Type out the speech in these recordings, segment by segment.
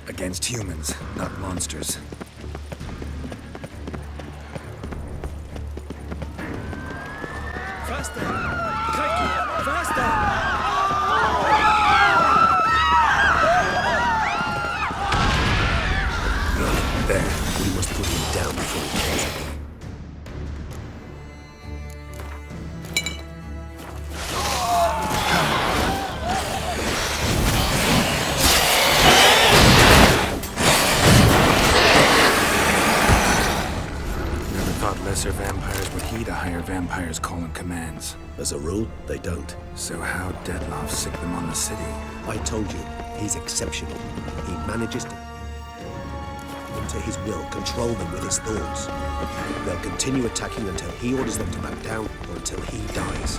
Against humans, not monsters. Faster! Kaki! Faster! There. We must put him down before he kills again. Never thought lesser vampires would heed a higher vampire's call and commands. As a rule, they don't. So how Deadloff sick them on the city? I told you, he's exceptional. He manages to his will, control them with his thoughts. They'll continue attacking until he orders them to back down or until he dies.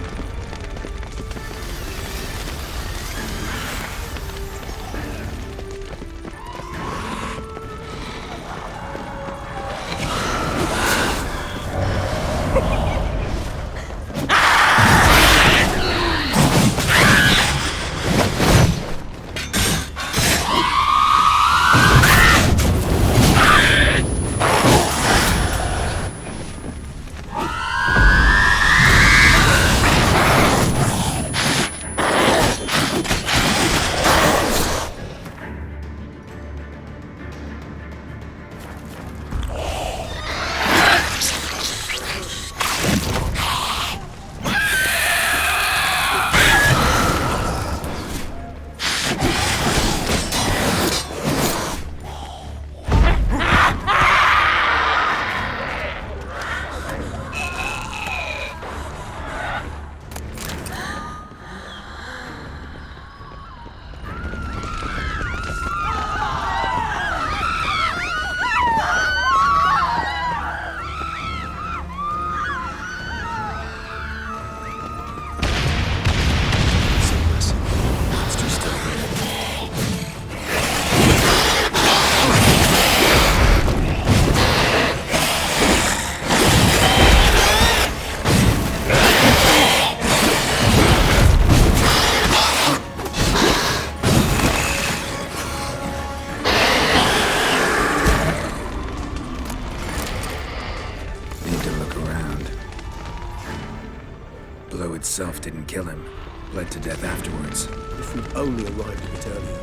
Blow itself didn't kill him. Bled to death afterwards. If we'd only arrived a bit earlier.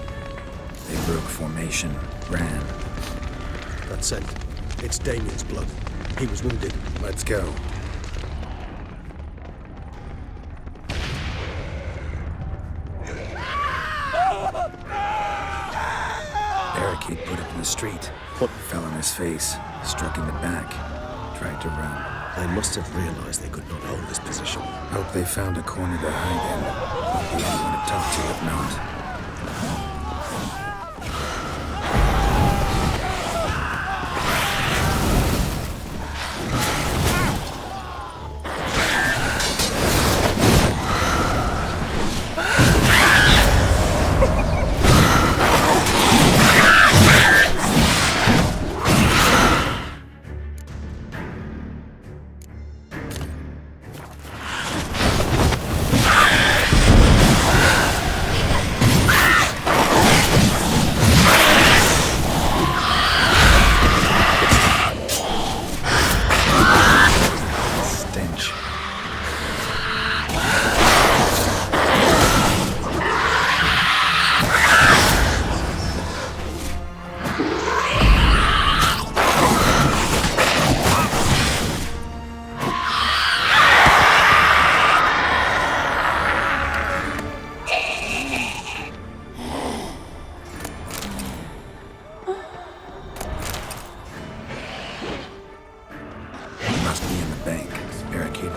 They broke formation, ran. That scent. It's Damien's blood. He was wounded. Let's go. Barricade put up in the street. What? Fell on his face, struck in the back, tried to run. They must have realized they could not hold this position. Hope they found a corner to hide in. Won't be anyone to talk to if not.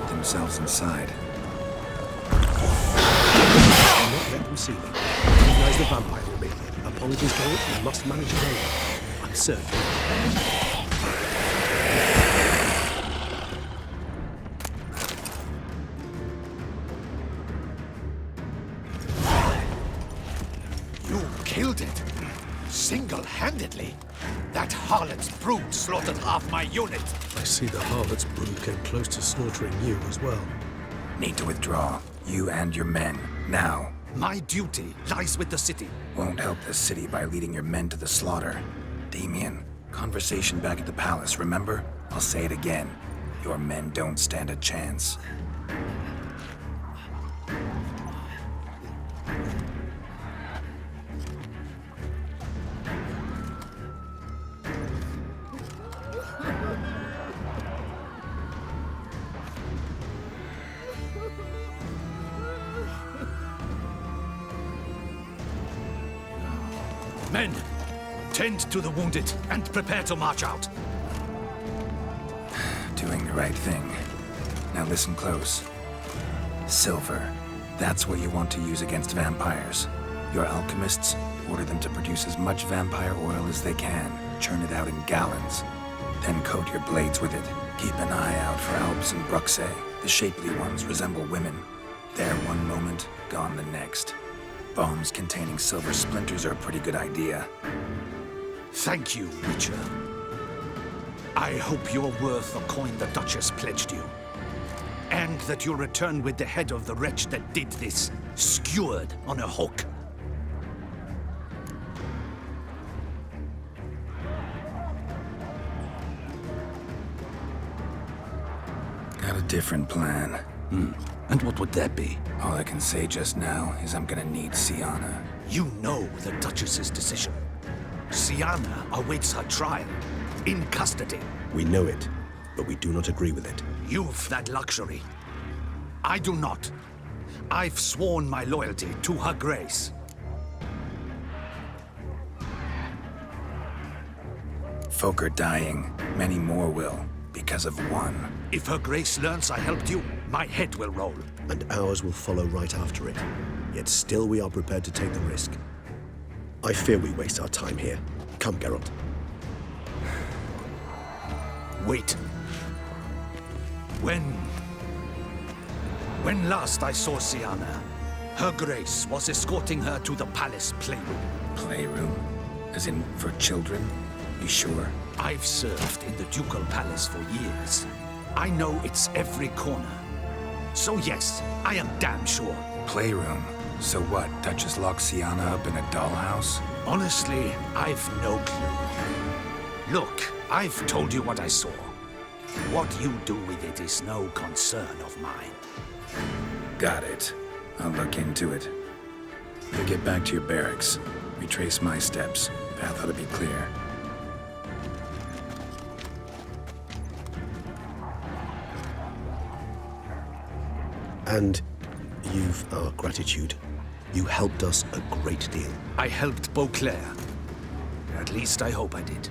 Themselves inside. Do not let them see me. Recognize the vampire in me. Apologies for it, you must manage it alone. I'm certain. You killed it. Single-handedly. That harlot's brood slaughtered half my unit. I see the harlot's brood came close to slaughtering you as well. Need to withdraw. You and your men. Now. My duty lies with the city. Won't help the city by leading your men to the slaughter. Damien, conversation back at the palace, remember? I'll say it again. Your men don't stand a chance. Men, tend to the wounded and prepare to march out. Doing the right thing. Now listen close. Silver. That's what you want to use against vampires. Your alchemists, order them to produce as much vampire oil as they can. Churn it out in gallons. Then coat your blades with it. Keep an eye out for Alps and Bruxae. The shapely ones resemble women. There one moment, gone the next. Bombs containing silver splinters are a pretty good idea. Thank you, Witcher. I hope you're worth the coin the Duchess pledged you. And that you'll return with the head of the wretch that did this, skewered on a hook. Got a different plan. And what would that be? All I can say just now is I'm gonna need Sienna. You know the Duchess's decision. Sienna awaits her trial, in custody. We know it, but we do not agree with it. You've that luxury. I do not. I've sworn my loyalty to her grace. Folk are dying. Many more will, because of one. If her grace learns I helped you, my head will roll. And ours will follow right after it. Yet still we are prepared to take the risk. I fear we waste our time here. Come, Geralt. Wait. When last I saw Sienna, her grace was escorting her to the palace playroom. Playroom? As in, for children? You sure? I've served in the ducal palace for years. I know it's every corner. So yes, I am damn sure. Playroom? So what, Duchess locks Sienna up in a dollhouse? Honestly, I've no clue. Look, I've told you what I saw. What you do with it is no concern of mine. Got it. I'll look into it. You get back to your barracks. Retrace my steps. Path ought to be clear. And you've our gratitude. You helped us a great deal. I helped Beauclair. At least I hope I did.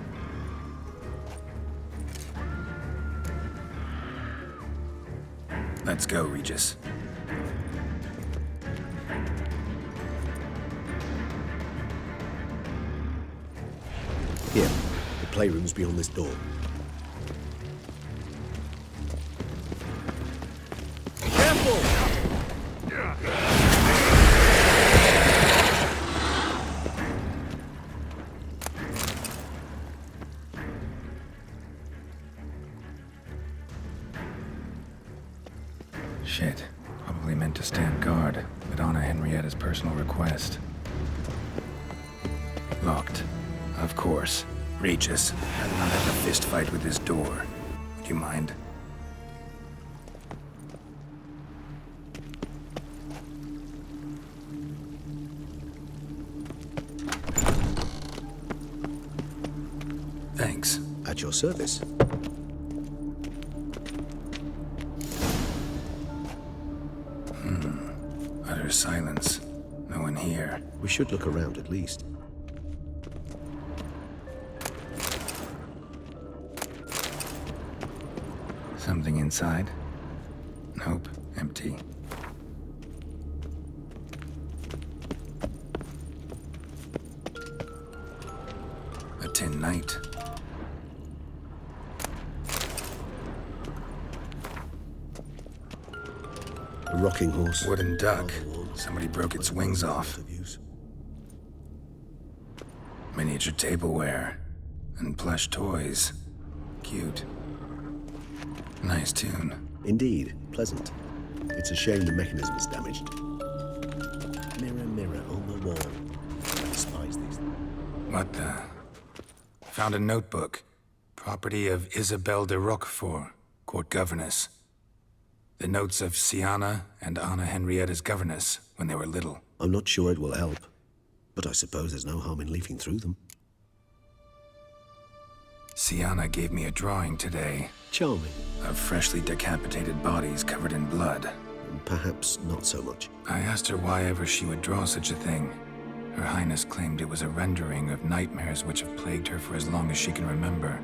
Let's go, Regis. Here, the playroom's beyond this door. Careful! Shit. Probably meant to stand guard, but on Henrietta's personal request. Locked. Of course. Regis, I'd not have a fist fight with this door. Would you mind? Thanks. At your service. Utter silence. No one here. We should look around at least. Something inside? Nope. Empty. A tin knight. A rocking horse. Wooden duck. Somebody broke its wings off. Miniature tableware. And plush toys. Cute. Nice tune. Indeed, pleasant. It's a shame the mechanism is damaged. Mirror What the? Found a notebook. Property of Isabelle de Roquefort, court governess. The notes of Siana and Anna Henrietta's governess when they were little. I'm not sure it will help, but I suppose there's no harm in leafing through them. Siana gave me a drawing today. Charming. Of freshly decapitated bodies covered in blood. Perhaps not so much. I asked her why ever she would draw such a thing. Her Highness claimed it was a rendering of nightmares which have plagued her for as long as she can remember.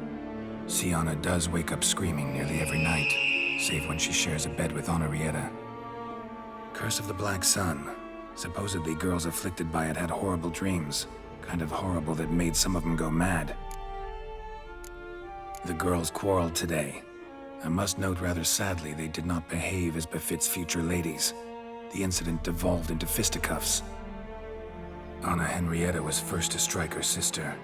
Siana does wake up screaming nearly every night, save when she shares a bed with Henrietta. Curse of the Black Sun. Supposedly girls afflicted by it had horrible dreams. Kind of horrible that made some of them go mad. The girls quarreled today. I must note rather sadly they did not behave as befits future ladies. The incident devolved into fisticuffs. Anna Henrietta was first to strike her sister.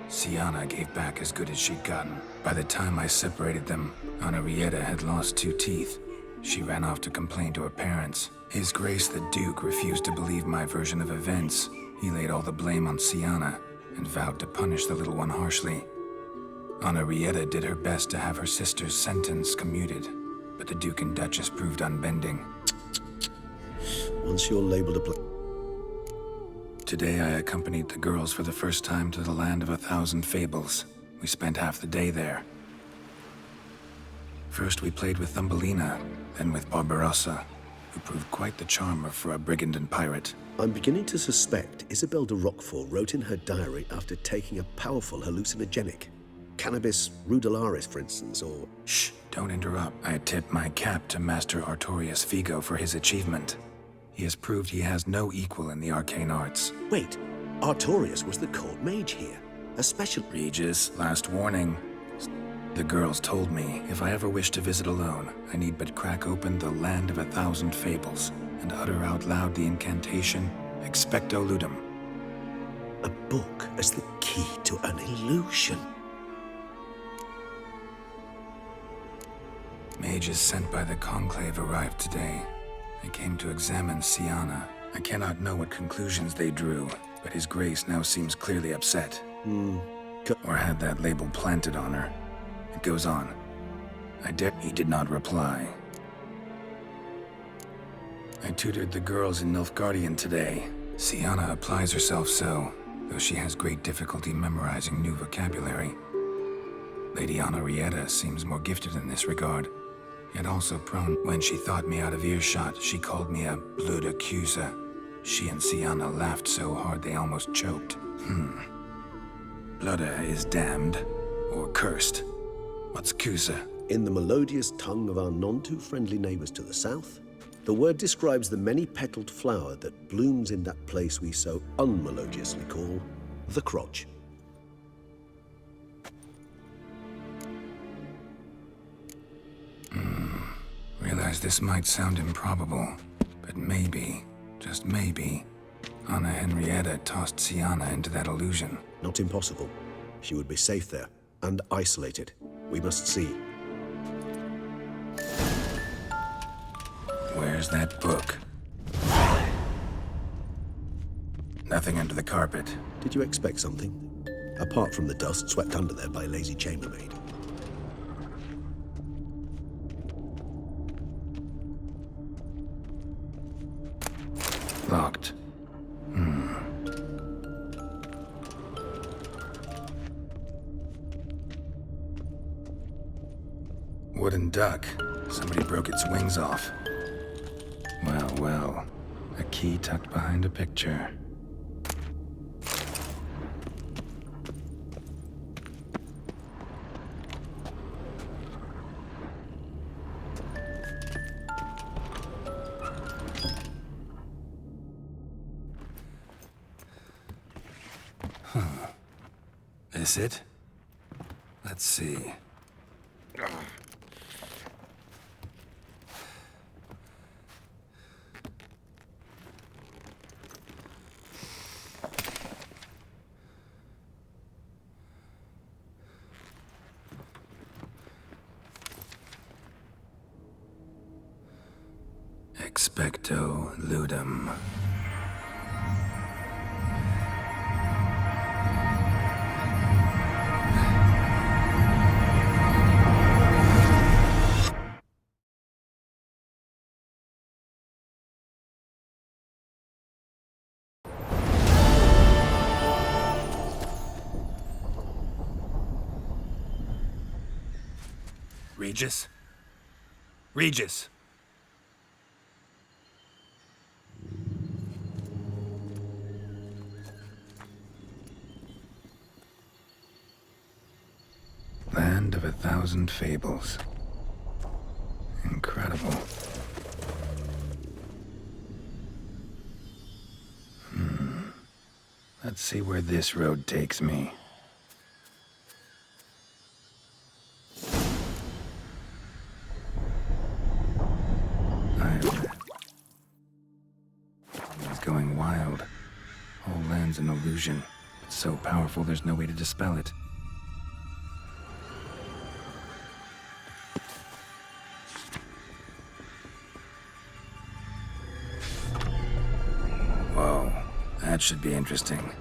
Siana gave back as good as she'd gotten. By the time I separated them, Henrietta had lost 2 teeth. She ran off to complain to her parents. His Grace the Duke refused to believe my version of events. He laid all the blame on Siana and vowed to punish the little one harshly. Henrietta did her best to have her sister's sentence commuted, but the Duke and Duchess proved unbending. Once you're labeled a Today I accompanied the girls for the first time to the land of 1,000 fables. We spent half the day there. First we played with Thumbelina, then with Barbarossa, who proved quite the charmer for a brigand and pirate. I'm beginning to suspect Isabelle de Roquefort wrote in her diary after taking a powerful hallucinogenic. Cannabis rudelaris, for instance, or... Shh, don't interrupt. I tip my cap to Master Artorius Figo for his achievement. He has proved he has no equal in the arcane arts. Wait, Artorius was the court mage here. A special... Regis, last warning. The girls told me if I ever wish to visit alone, I need but crack open the Land of 1,000 Fables and utter out loud the incantation, Expecto Ludum. A book as the key to an illusion. Mages sent by the Conclave arrived today. They came to examine Siana. I cannot know what conclusions they drew, but His Grace now seems clearly upset. Or had that label planted on her. It goes on. He did not reply. I tutored the girls in Nilfgaardian today. Siana applies herself so, though she has great difficulty memorizing new vocabulary. Lady Henrietta seems more gifted in this regard, yet also prone. When she thought me out of earshot, she called me a blood accuser. She and Siana laughed so hard they almost choked. Blooda is damned, or cursed. What's Cusa? In the melodious tongue of our none-too-friendly neighbors to the south, the word describes the many-petaled flower that blooms in that place we so unmelodiously call the crotch. Realize this might sound improbable, but maybe, just maybe, Anna Henrietta tossed Siana into that illusion. Not impossible. She would be safe there, and isolated. We must see. Where's that book? Nothing under the carpet. Did you expect something? Apart from the dust swept under there by a lazy chambermaid. Locked. Wooden duck. Somebody broke its wings off. Well, well. A key tucked behind a picture. Is it? Let's see. Expecto Ludum. Regis? Regis! Land of 1,000 fables. Incredible. Let's see where this road takes me. It's going wild. Whole land's an illusion. It's so powerful there's no way to dispel it. Whoa, that should be interesting.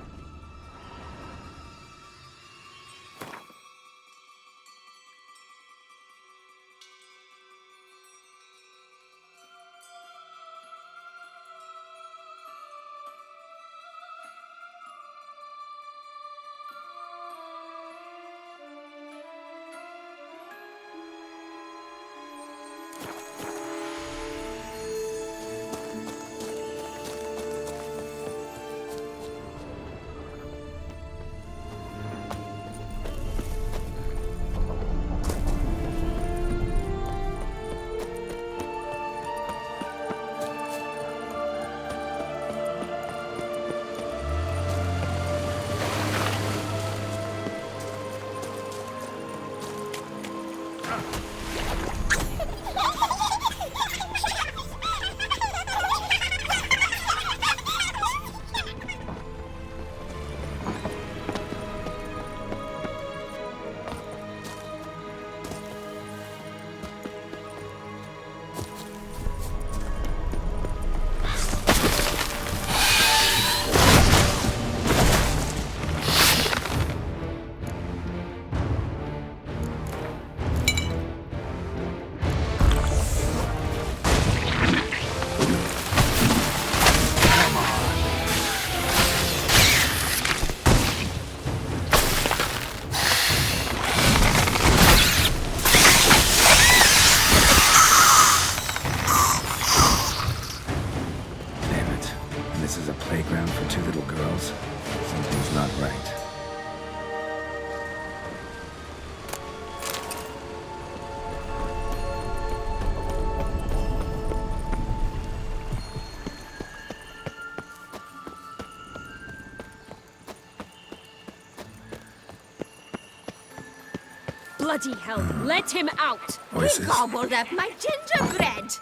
Bloody hell, let him out! Voices? He gobbled up my gingerbread!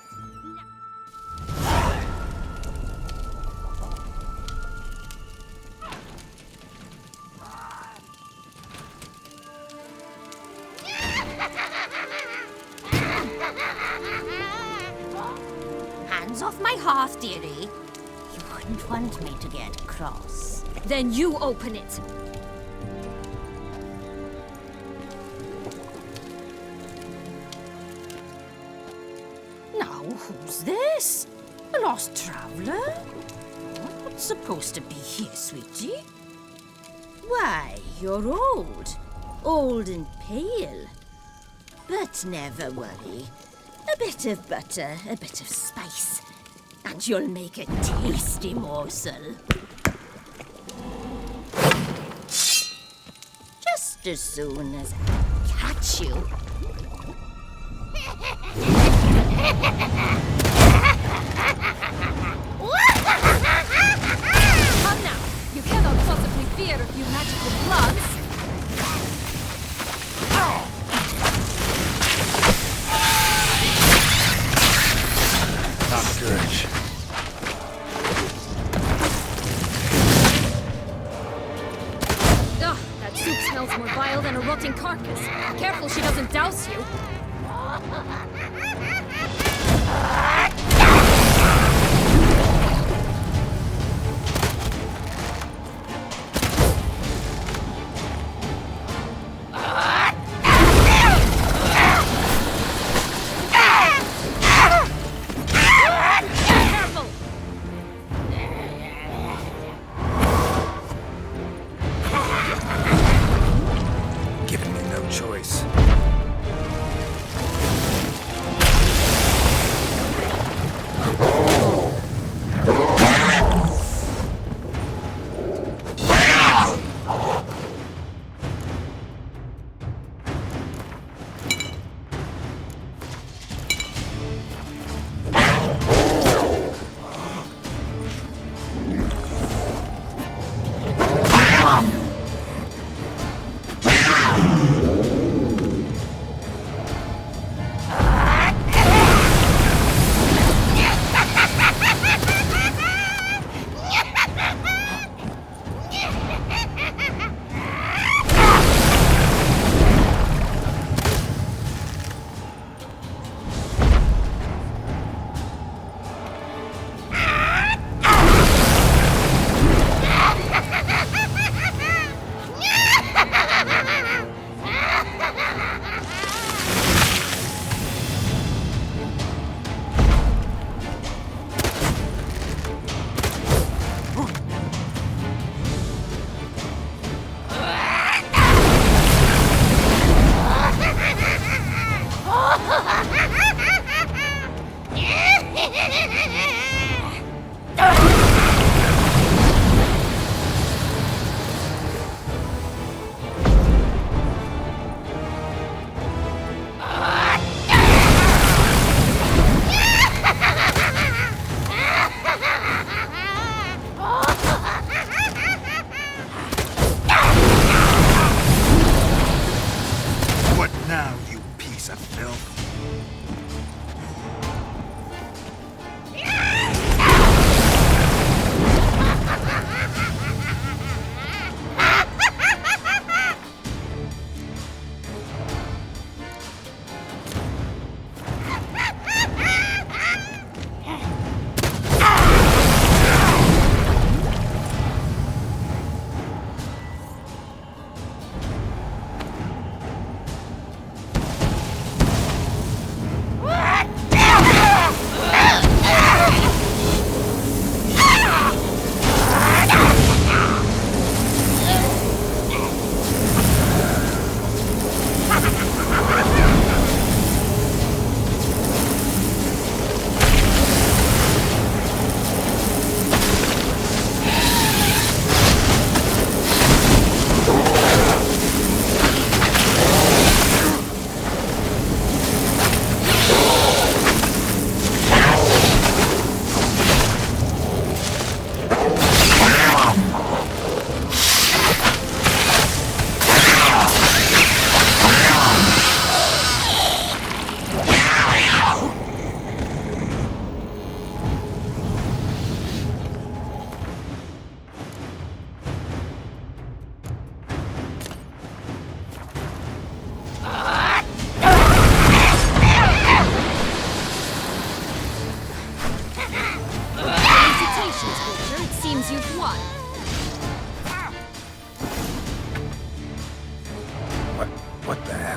Hands off my hearth, dearie. You wouldn't want me to get cross. Then you open it. Who's this? A lost traveler? You're not supposed to be here, sweetie. Why, you're old. Old and pale. But never worry. A bit of butter, a bit of spice, and you'll make a tasty morsel. Just as soon as I catch you. Come now! You cannot possibly fear a few magical gloves! Top scourge. Ugh, that soup smells more vile than a rotting carcass. Careful she doesn't douse you. Giving me no choice.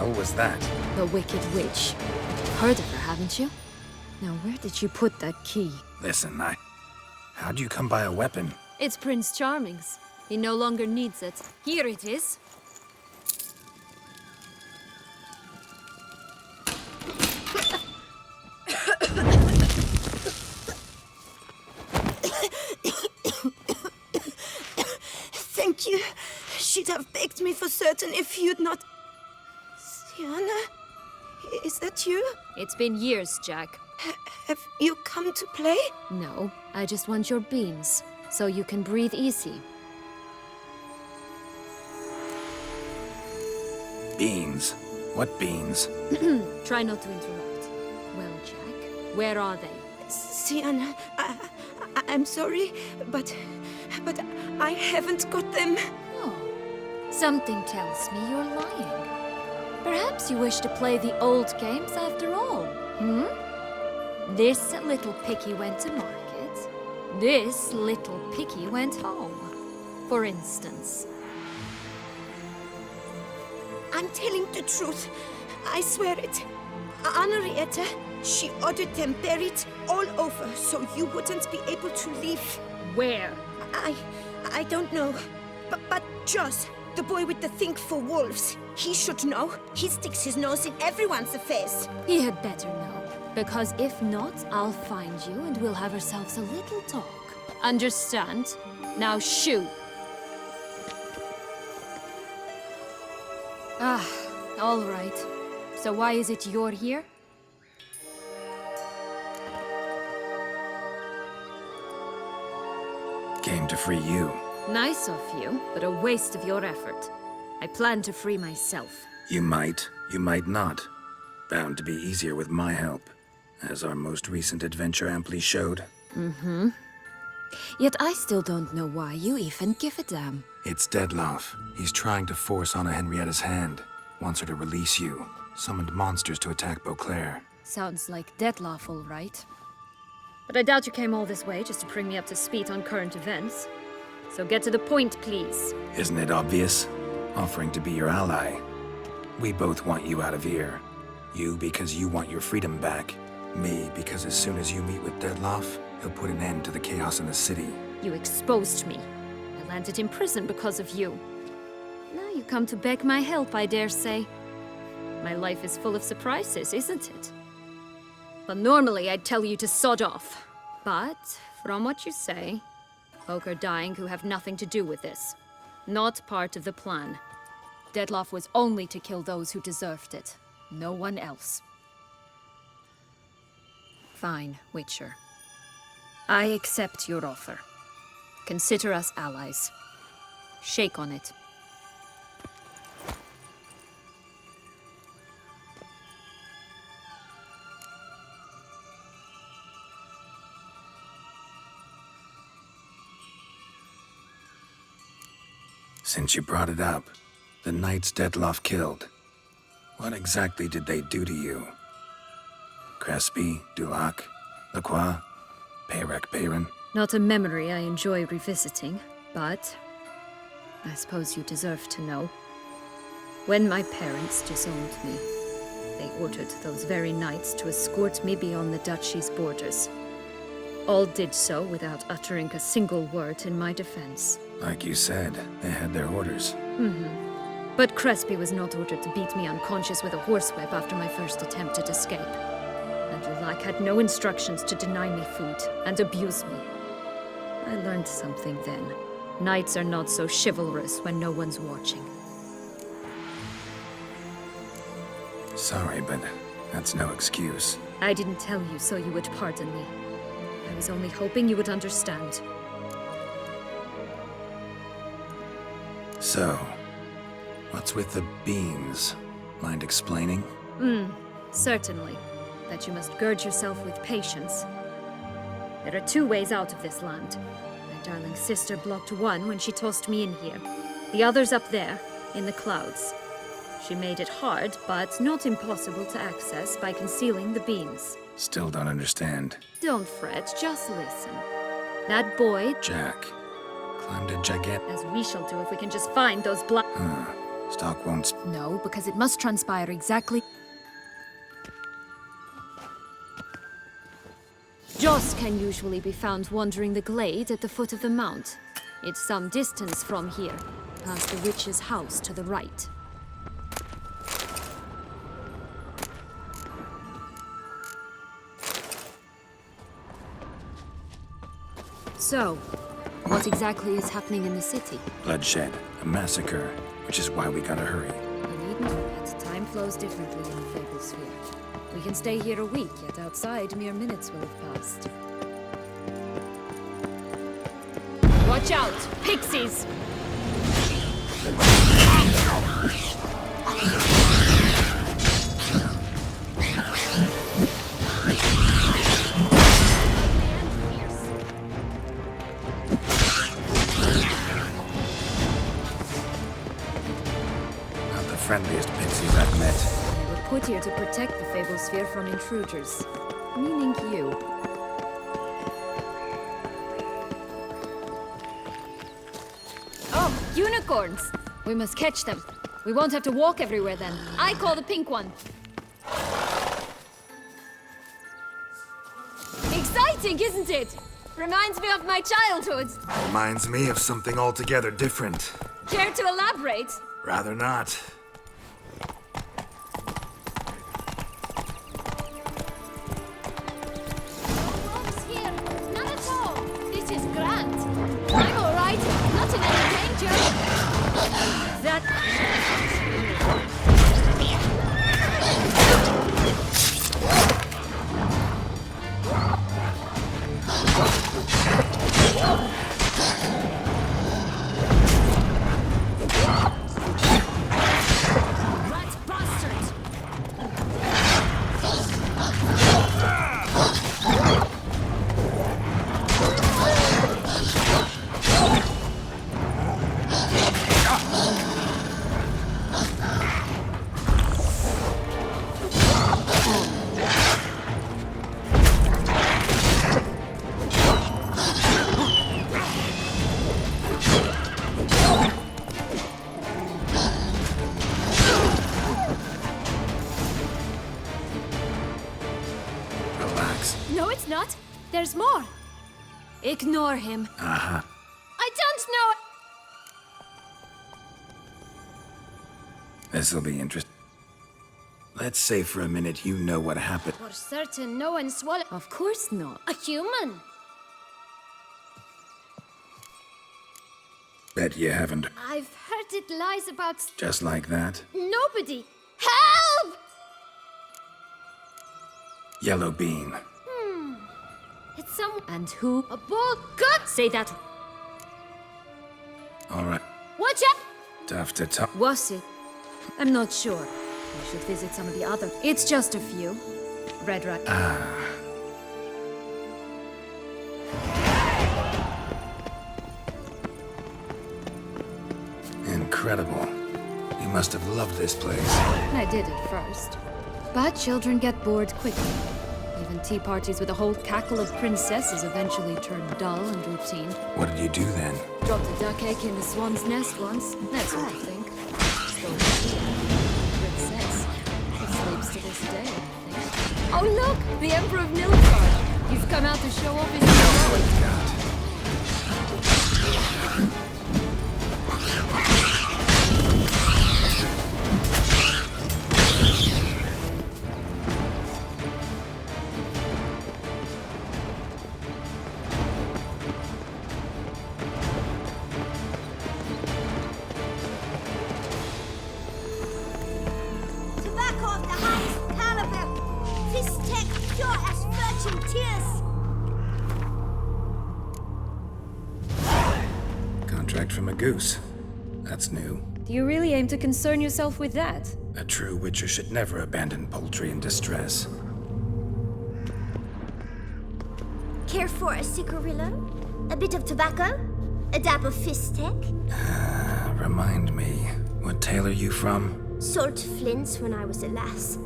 hell was that? The Wicked Witch. Heard of her, haven't you? Now, where did you put that key? Listen, how'd you come by a weapon? It's Prince Charming's. He no longer needs it. Here it is. Thank you. She'd have begged me for certain if you'd not... Sienna? Is that you? It's been years, Jack. Have you come to play? No, I just want your beans, so you can breathe easy. Beans? What beans? Try not to interrupt. Well, Jack, where are they? Sienna, I'm sorry, but I haven't got them. Oh, something tells me you're lying. Perhaps you wish to play the old games after all, This little piggy went to market. This little piggy went home, for instance. I'm telling the truth. I swear it. Henrietta, she ordered them buried all over so you wouldn't be able to leave. Where? I don't know. But Joss, the boy with the thing for wolves, he should know. He sticks his nose in everyone's affairs. He had better know. Because if not, I'll find you and we'll have ourselves a little talk. Understand? Now shoo! Ah, all right. So why is it you're here? Came to free you. Nice of you, but a waste of your effort. I plan to free myself. You might not. Bound to be easier with my help, as our most recent adventure amply showed. Yet I still don't know why you even give a damn. It's Deadloff. He's trying to force Anna Henrietta's hand. Wants her to release you. Summoned monsters to attack Beauclair. Sounds like Deathloff, all right. But I doubt you came all this way just to bring me up to speed on current events. So get to the point, please. Isn't it obvious? Offering to be your ally. We both want you out of here. You because you want your freedom back. Me because as soon as you meet with Deadloff, he'll put an end to the chaos in the city. You exposed me. I landed in prison because of you. Now you come to beg my help, I dare say. My life is full of surprises, isn't it? Well, normally I'd tell you to sod off. But, from what you say, folk are dying who have nothing to do with this. Not part of the plan. Deadloff was only to kill those who deserved it. No one else. Fine, Witcher. I accept your offer. Consider us allies. Shake on it. Since you brought it up, the knights Dettloff killed. What exactly did they do to you? Crespi, Dulac, Lacroix, Peyrac Bayron? Not a memory I enjoy revisiting, but I suppose you deserve to know. When my parents disowned me, they ordered those very knights to escort me beyond the duchy's borders. All did so without uttering a single word in my defense. Like you said, they had their orders. But Crespi was not ordered to beat me unconscious with a horsewhip after my first attempt at escape. And Dulac had no instructions to deny me food and abuse me. I learned something then. Knights are not so chivalrous when no one's watching. Sorry, but that's no excuse. I didn't tell you so you would pardon me. I was only hoping you would understand. So, what's with the beans? Mind explaining? Certainly. That you must gird yourself with patience. There are two ways out of this land. My darling sister blocked one when she tossed me in here. The other's up there, in the clouds. She made it hard, but not impossible to access by concealing the beans. Still don't understand. Don't fret, just listen. That boy, Jack climbed a gigantic... as we shall do if we can just find those Stock won't... No, because it must transpire exactly... Joss can usually be found wandering the glade at the foot of the mount. It's some distance from here, past the witch's house to the right. So, what exactly is happening in the city? Bloodshed. A massacre. Which is why we gotta hurry. You needn't fret. Time flows differently in the Fable Sphere. We can stay here a week, yet outside mere minutes will have passed. Watch out! Pixies! Not the friendliest pixies I've met. They were put here to protect the Fable Sphere from intruders. Meaning you. Oh, unicorns! We must catch them. We won't have to walk everywhere then. I call the pink one. Exciting, isn't it? Reminds me of my childhood. Reminds me of something altogether different. Care to elaborate? Rather not. Rooms here. None at all. This is grand. I'm all right. Not in any danger. That... Rat bastards! Relax. No, it's not. There's more. Ignore him. Uh-huh. I don't know. This'll be interesting. Let's say for a minute you know what happened. For certain, no one swallowed. Of course not. A human. Bet you haven't. I've heard it lies about Just like that. nobody. Help! Yellow bean. It's some. And who? A bull. Good. Say that. All right. Watch out. Tough to talk. Was it? I'm not sure. We should visit some of the other. It's just a few. Red Rat. Incredible. You must have loved this place. I did at first. But children get bored quickly. Even tea parties with a whole cackle of princesses eventually turn dull and routine. What did you do then? Dropped a duck egg in the swan's nest once, that sort of thing. Stole a princess. He sleeps to this day, I think. Oh look! The Emperor of Nilfgaard! He's come out to show off his new robe. Tobacco of the highest caliber. Fist tech pure as virgin tears. Contract from a goose. That's new. Do you really aim to concern yourself with that? A true witcher should never abandon poultry in distress. Care for a cigarillo? A bit of tobacco? A dab of fist tech? Remind me, what tale are you from? Sold flints when I was a lass.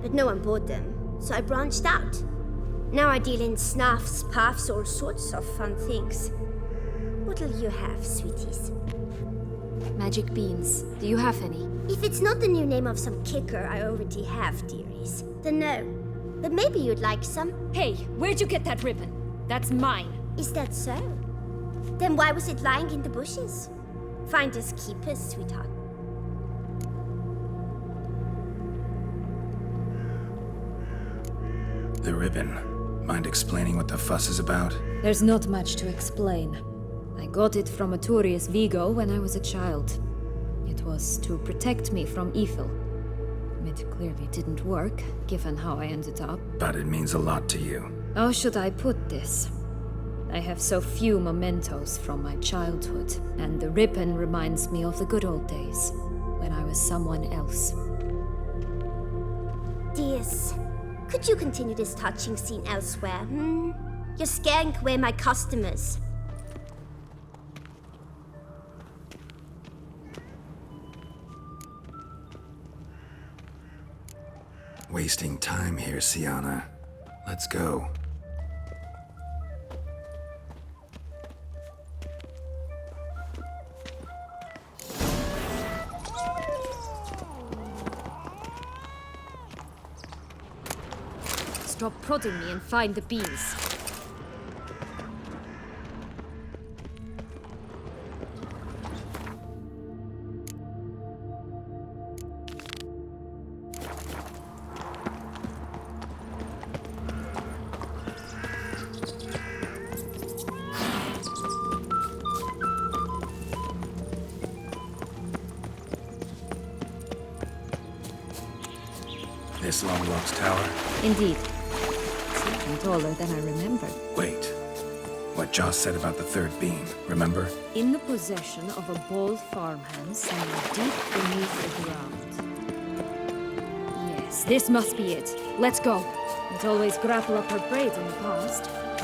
But no one bought them, so I branched out. Now I deal in snuffs, puffs, all sorts of fun things. What'll you have, sweeties? Magic beans. Do you have any? If it's not the new name of some kicker I already have, dearies, then no. But maybe you'd like some. Hey, where'd you get that ribbon? That's mine. Is that so? Then why was it lying in the bushes? Finders keepers, sweetheart. The ribbon. Mind explaining what the fuss is about? There's not much to explain. I got it from Aturius Vigo when I was a child. It was to protect me from evil. It clearly didn't work, given how I ended up. But it means a lot to you. How should I put this? I have so few mementos from my childhood, and the ribbon reminds me of the good old days, when I was someone else. Dears, could you continue this touching scene elsewhere, You're scaring away my customers. Wasting time here, Sienna. Let's go. Stop prodding me and find the beans. This long lost tower? Indeed. It's even taller than I remember. Wait. What Joss said about the third beam, remember? In the possession of a bold farmhand somewhere deep beneath the ground. Yes, this must be it. Let's go. It always grapple up her braid in the past, but I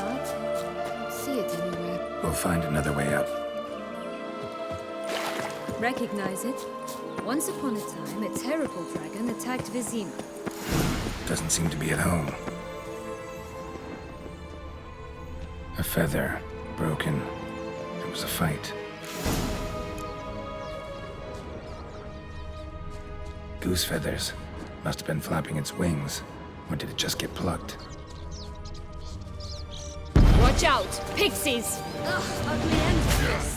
don't see it anywhere. We'll find another way up. Recognize it? Once upon a time, a terrible dragon attacked Vizima. Doesn't seem to be at home. A feather. Broken. There was a fight. Goose feathers. Must have been flapping its wings. Or did it just get plucked? Watch out! Pixies! Ugh, ugly end to this.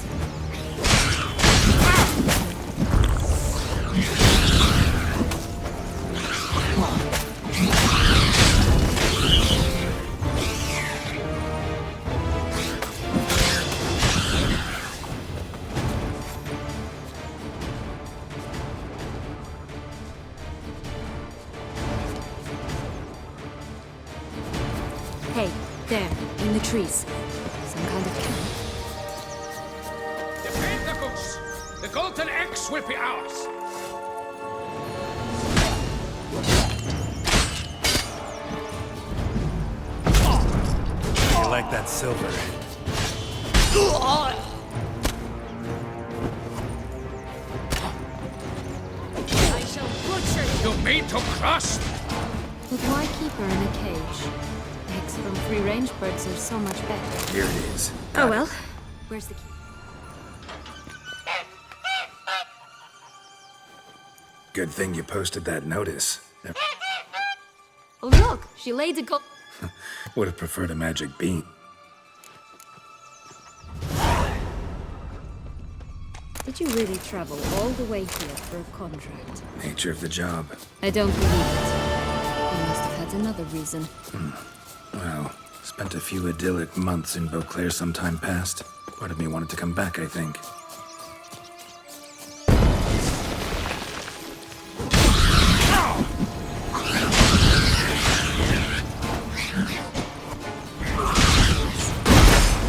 Hey, there, in the trees. Some kind of camp. Defend the goose! The golden X will be ours! You like that silver? I shall butcher you! You made to crust! But why keep her in a cage? Eggs from free-range birds are so much better. Here it is. Oh well. Where's the key? Good thing you posted that notice. Oh look! She laid a go- Would have preferred a magic bean. Did you really travel all the way here for a contract? Nature of the job. I don't believe it. You must have had another reason. Well, spent a few idyllic months in Beauclair some time past. Part of me wanted to come back, I think.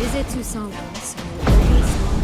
Is it too somber, so always long?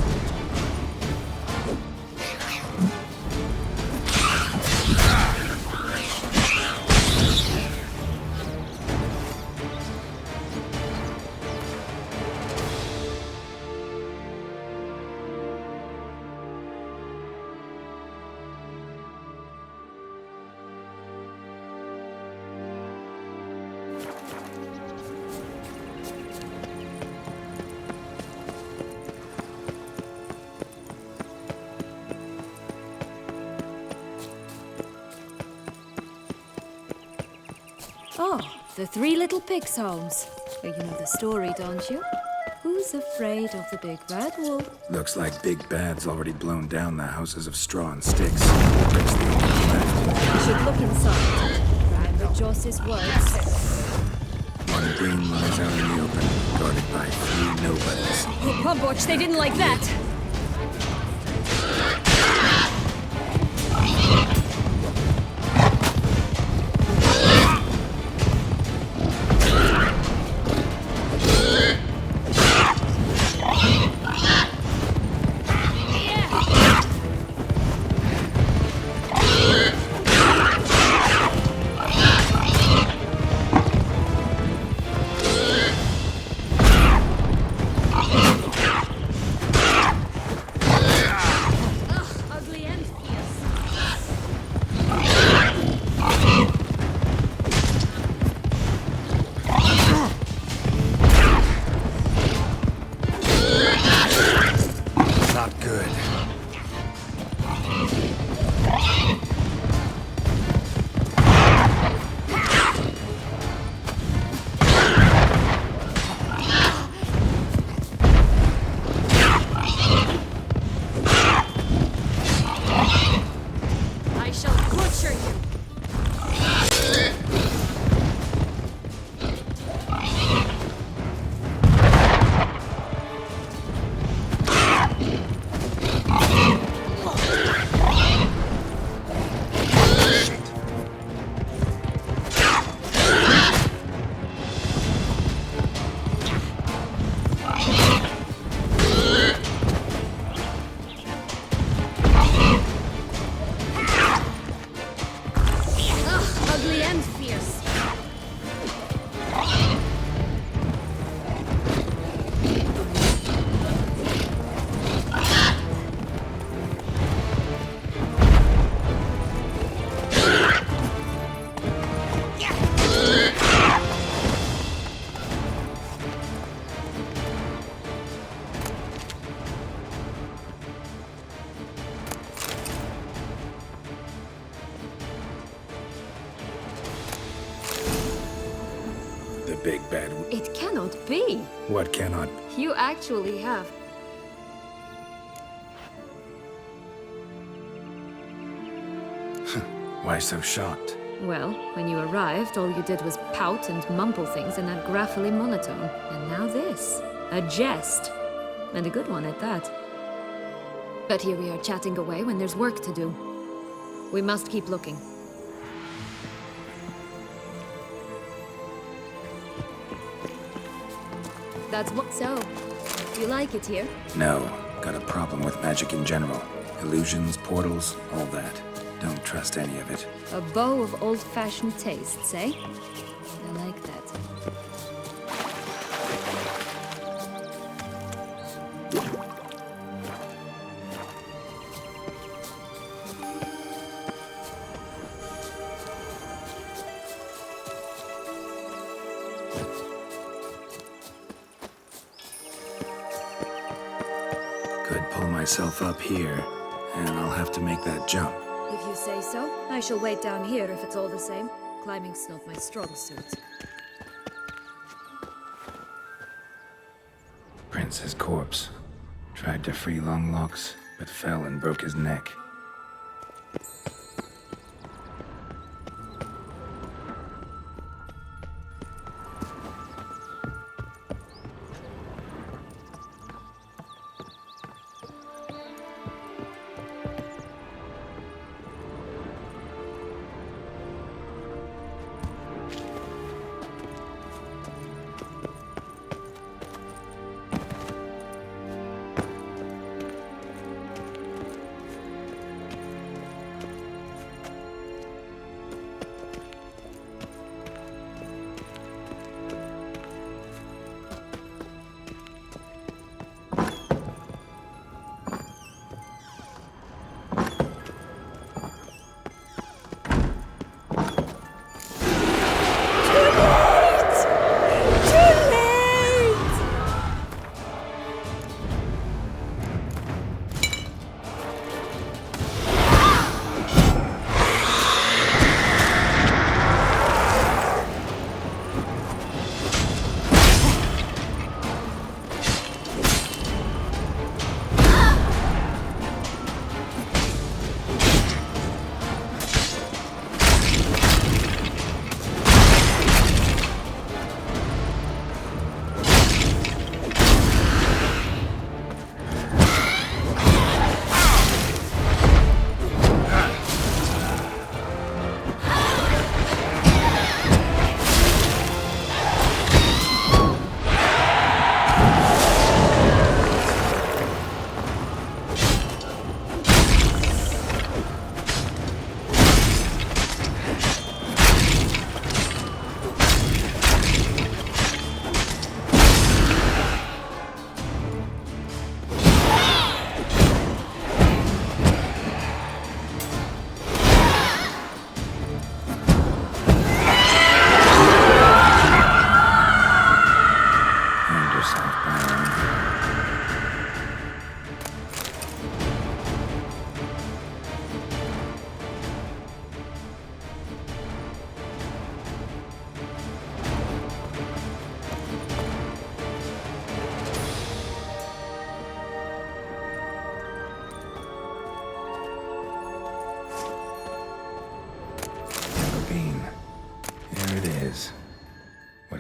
Oh, the Three Little Pigs homes. You know the story, don't you? Who's afraid of the big bad wolf? Looks like Big Bad's already blown down the houses of straw and sticks. There's the only one left. You should look inside. Rhyme with Joss's words. One green lies out in the open, guarded by 3 nobodies. Oh, Pumboch, they didn't like that! Not good. I shall butcher you! Ugly and fierce. The Big Bad... It cannot be. What cannot... You actually have. Why so shocked? Well, when you arrived, all you did was pout and mumble things in that graphily monotone. And now this. A jest. And a good one at that. But here we are chatting away when there's work to do. We must keep looking. That's what... So, you like it here? No. Got a problem with magic in general. Illusions, portals, all that. Don't trust any of it. A bow of old-fashioned tastes, eh? I like that. Could pull myself up here, and I'll have to make that jump. If you say so, I shall wait down here if it's all the same. Climbing's not my strong suit. Prince's corpse. Tried to free Longlocks, but fell and broke his neck.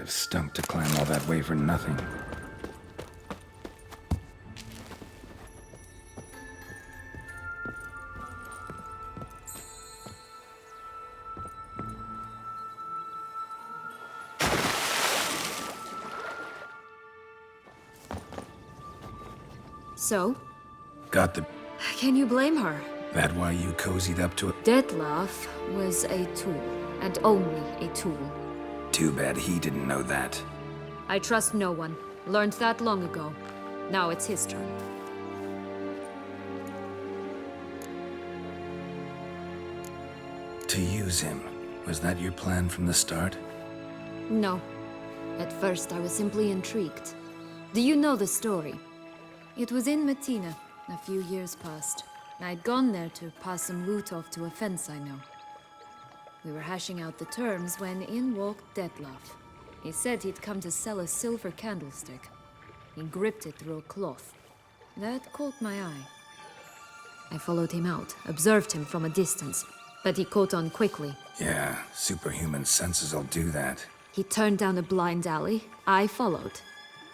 have stunk to climb all that way for nothing. So, Got the... can you blame her? That why you cozied up to it? Dettlaff was a tool, and only a tool. Too bad he didn't know that. I trust no one. Learned that long ago. Now it's his turn. To use him. Was that your plan from the start? No. At first, I was simply intrigued. Do you know the story? It was in Metina, a few years past. I'd gone there to pass some loot off to a fence I know. We were hashing out the terms when in walked Dettlaff. He said he'd come to sell a silver candlestick. He gripped it through a cloth. That caught my eye. I followed him out, observed him from a distance, but he caught on quickly. Yeah, superhuman senses will do that. He turned down a blind alley. I followed.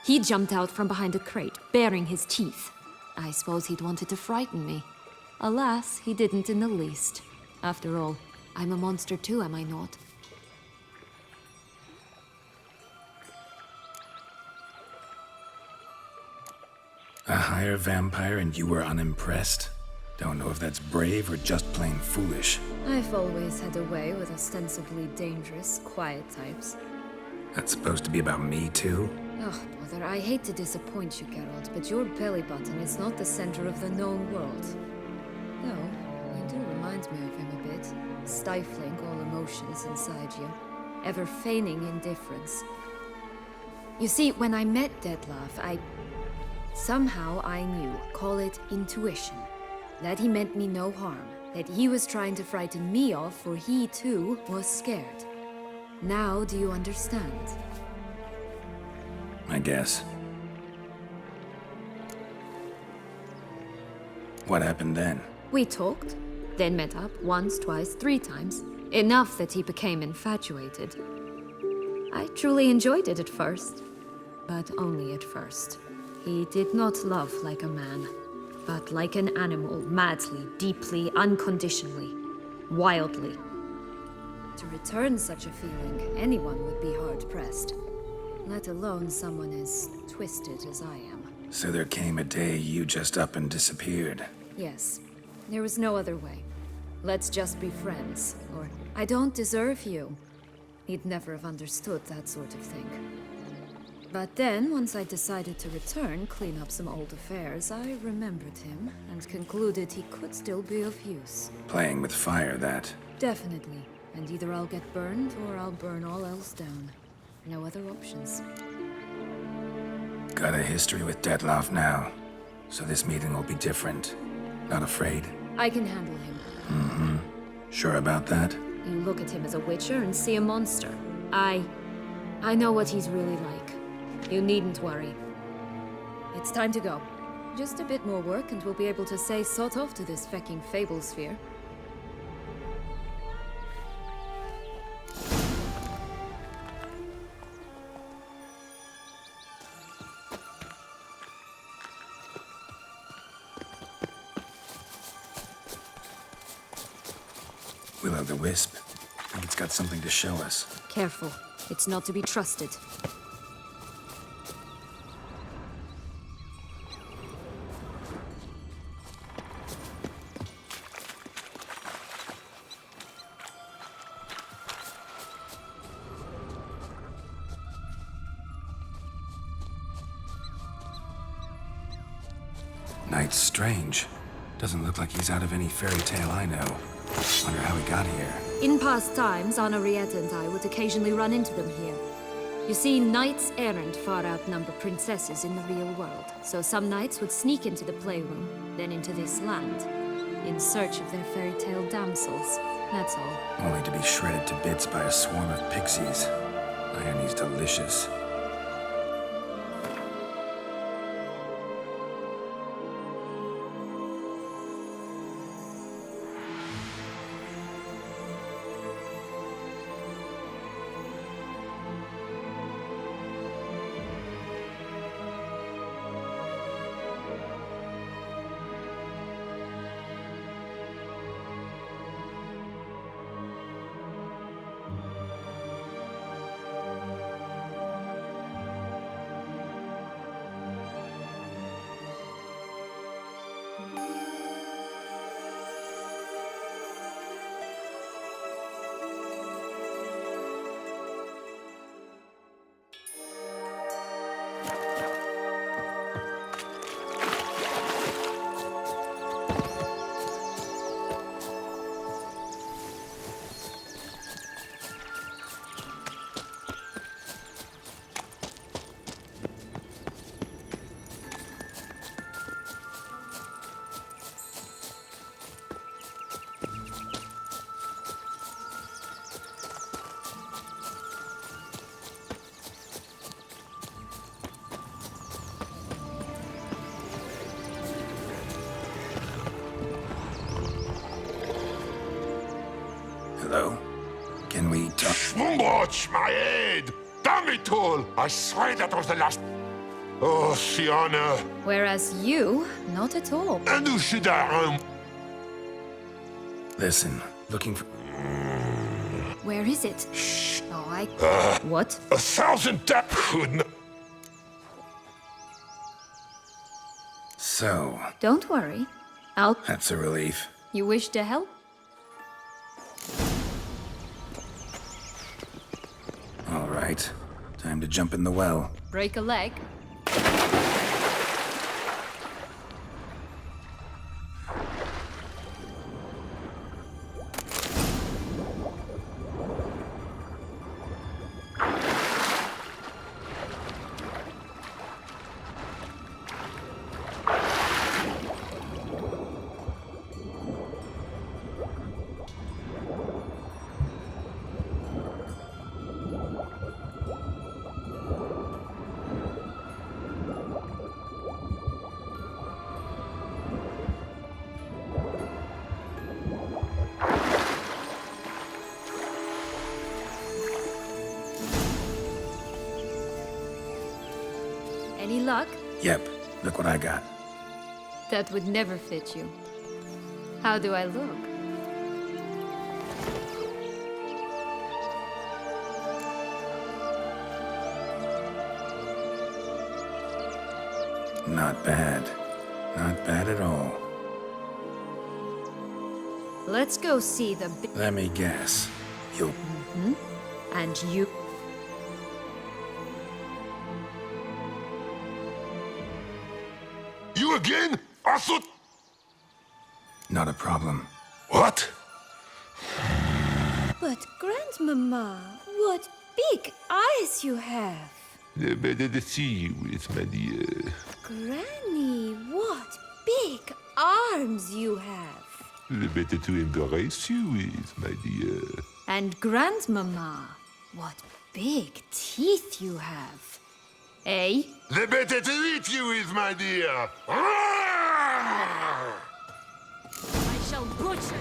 He jumped out from behind a crate, baring his teeth. I suppose he'd wanted to frighten me. Alas, he didn't in the least. After all, I'm a monster too, am I not? A higher vampire and you were unimpressed? Don't know if that's brave or just plain foolish. I've always had a way with ostensibly dangerous, quiet types. That's supposed to be about me too? Oh, bother, I hate to disappoint you, Geralt, but your belly button is not the center of the known world. Though, you do remind me of him a bit, stifling all emotions inside you, ever feigning indifference. You see, when I met Dettlaff, somehow I knew, call it intuition, that he meant me no harm, that he was trying to frighten me off, for he too was scared. Now do you understand? I guess. What happened then? We talked, then met up once, twice, 3 times. Enough that he became infatuated. I truly enjoyed it at first, but only at first. He did not love like a man, but like an animal, madly, deeply, unconditionally, wildly. To return such a feeling, anyone would be hard-pressed, let alone someone as twisted as I am. So there came a day you just up and disappeared. Yes, there was no other way. Let's just be friends, or I don't deserve you. He'd never have understood that sort of thing. But then, once I decided to return, clean up some old affairs, I remembered him and concluded he could still be of use. Playing with fire, that. Definitely. And either I'll get burned or I'll burn all else down. No other options. Got a history with Dettlaff now, so this meeting will be different. Not afraid? I can handle him. Mm-hmm. Sure about that? You look at him as a witcher and see a monster. I know what he's really like. You needn't worry. It's time to go. Just a bit more work and we'll be able to say sod off to this fecking fable sphere. Will-o'-the-wisp. Think it's got something to show us. Careful. It's not to be trusted. Knight's strange. Doesn't look like he's out of any fairy tale I know. Wonder how he got here. In past times, Henrietta and I would occasionally run into them here. You see, knights errant far outnumber princesses in the real world, so some knights would sneak into the playroom, then into this land, in search of their fairy tale damsels. That's all. Only to be shredded to bits by a swarm of pixies. Irony's delicious. Hello? Can we talk? Watch my head! Damn it all! I swear that was the last... Oh, Sienna. Whereas you, not at all. And who should I... Listen, looking for... Where is it? Shh. Oh, What? 1,000 tap couldn't... So, Don't worry. that's a relief. You wish to help? All right. Time to jump in the well. Break a leg? Any luck? Yep, look what I got. That would never fit you. How do I look? Not bad. Not bad at all. Let's go see the Let me guess. You'll... And you... You again? I thought... Not a problem. What? But, Grandmama, what big eyes you have! Better to see you with my dear. Granny, what big arms you have! Better to embrace you with my dear. And Grandmama, what big teeth you have. Eh? The better to eat you with my dear. I shall butcher you.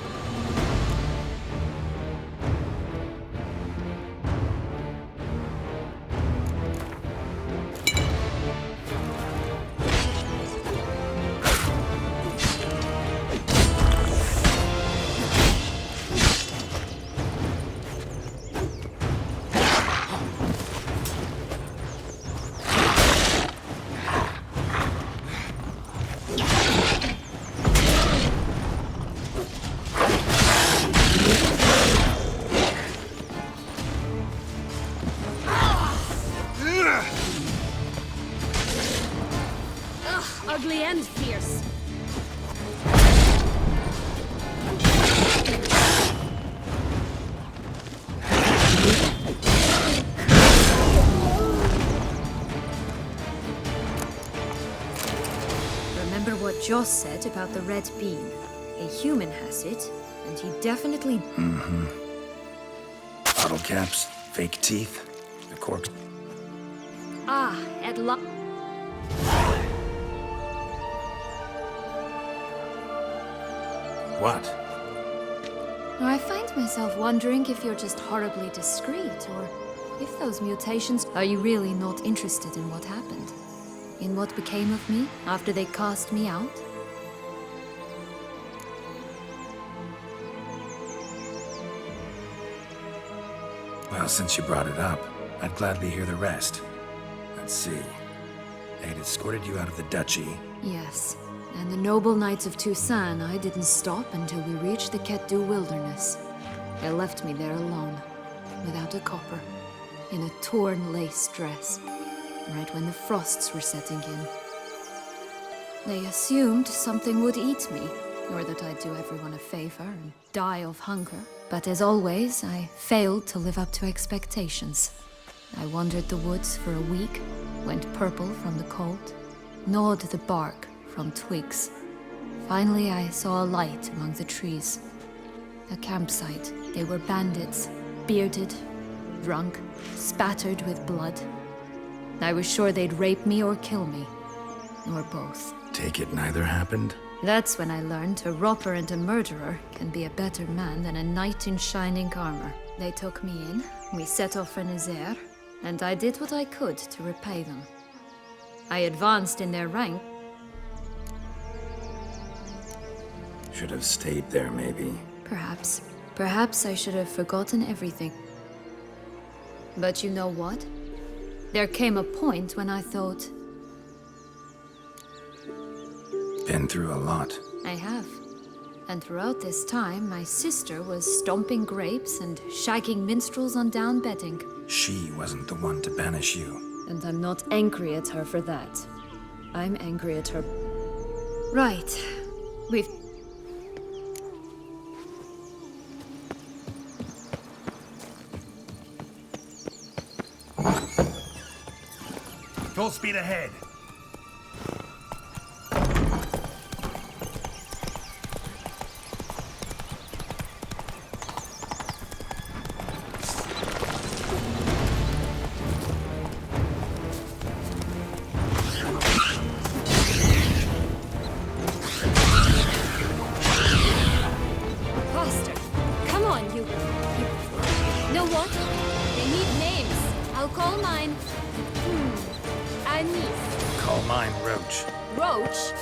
Ugly and fierce. Remember what Joss said about the red beam? A human has it, and he definitely... Bottle caps, fake teeth, the corks. Ah, at la... What? I find myself wondering if you're just horribly discreet, or if those mutations... Are you really not interested in what happened? In what became of me after they cast me out? Well, since you brought it up, I'd gladly hear the rest. Let's see. They had escorted you out of the duchy. Yes. And the noble knights of Toussaint, I didn't stop until we reached the Ketdu wilderness. They left me there alone, without a copper, in a torn lace dress, right when the frosts were setting in. They assumed something would eat me, or that I'd do everyone a favor and die of hunger. But as always, I failed to live up to expectations. I wandered the woods for a week, went purple from the cold, gnawed the bark from twigs. Finally, I saw a light among the trees. A campsite. They were bandits, bearded, drunk, spattered with blood. I was sure they'd rape me or kill me, or both. Take it neither happened? That's when I learned a robber and a murderer can be a better man than a knight in shining armor. They took me in, we set off for Nazaire, and I did what I could to repay them. I advanced in their rank. Should have stayed there, maybe. Perhaps. Perhaps I should have forgotten everything. But you know what? There came a point when I thought, Been through a lot. I have. And throughout this time, my sister was stomping grapes and shagging minstrels on down bedding. She wasn't the one to banish you. And I'm not angry at her for that. I'm angry at her. Right. We've... Full speed ahead. Faster. Come on, you. Know what? They need names. I'll call mine. Anise. Call mine Roach. Roach?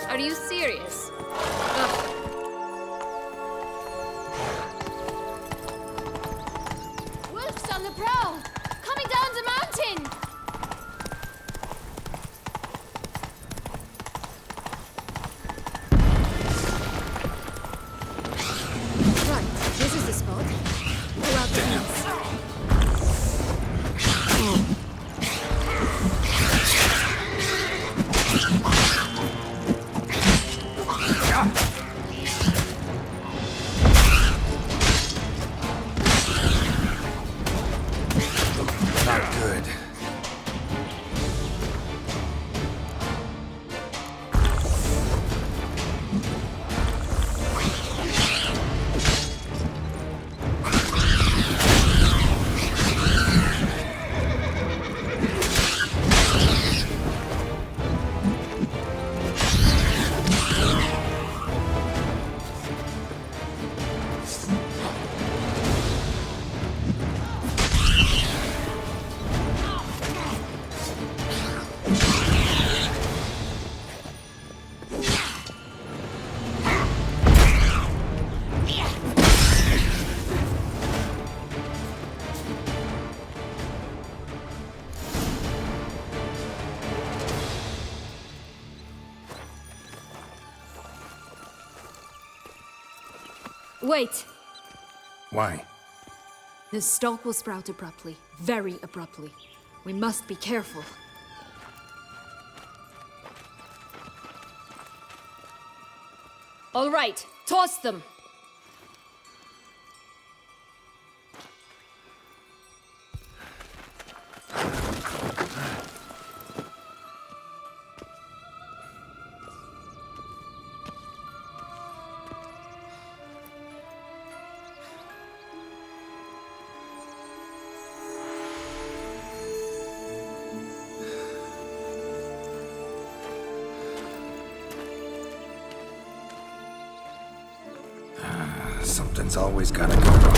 Are you serious? Ugh. Wolves on the prowl. Coming down the mountain. Right, this is the spot. Pull out the fence. Not good. Wait! Why? The stalk will sprout abruptly. Very abruptly. We must be careful. All right, toss them! Something's always gotta go wrong.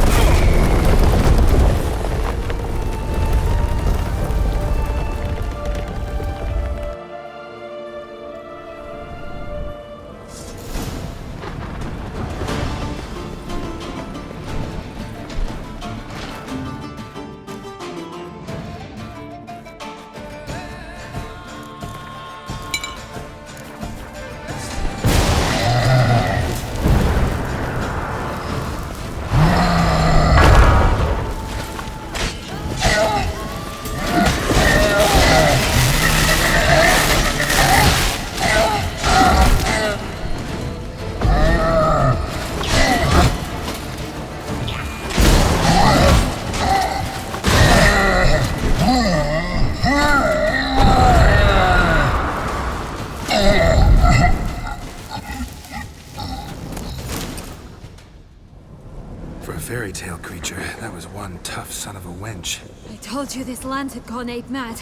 For a fairy tale creature, that was one tough son of a wench. I told you this land had gone ape mad,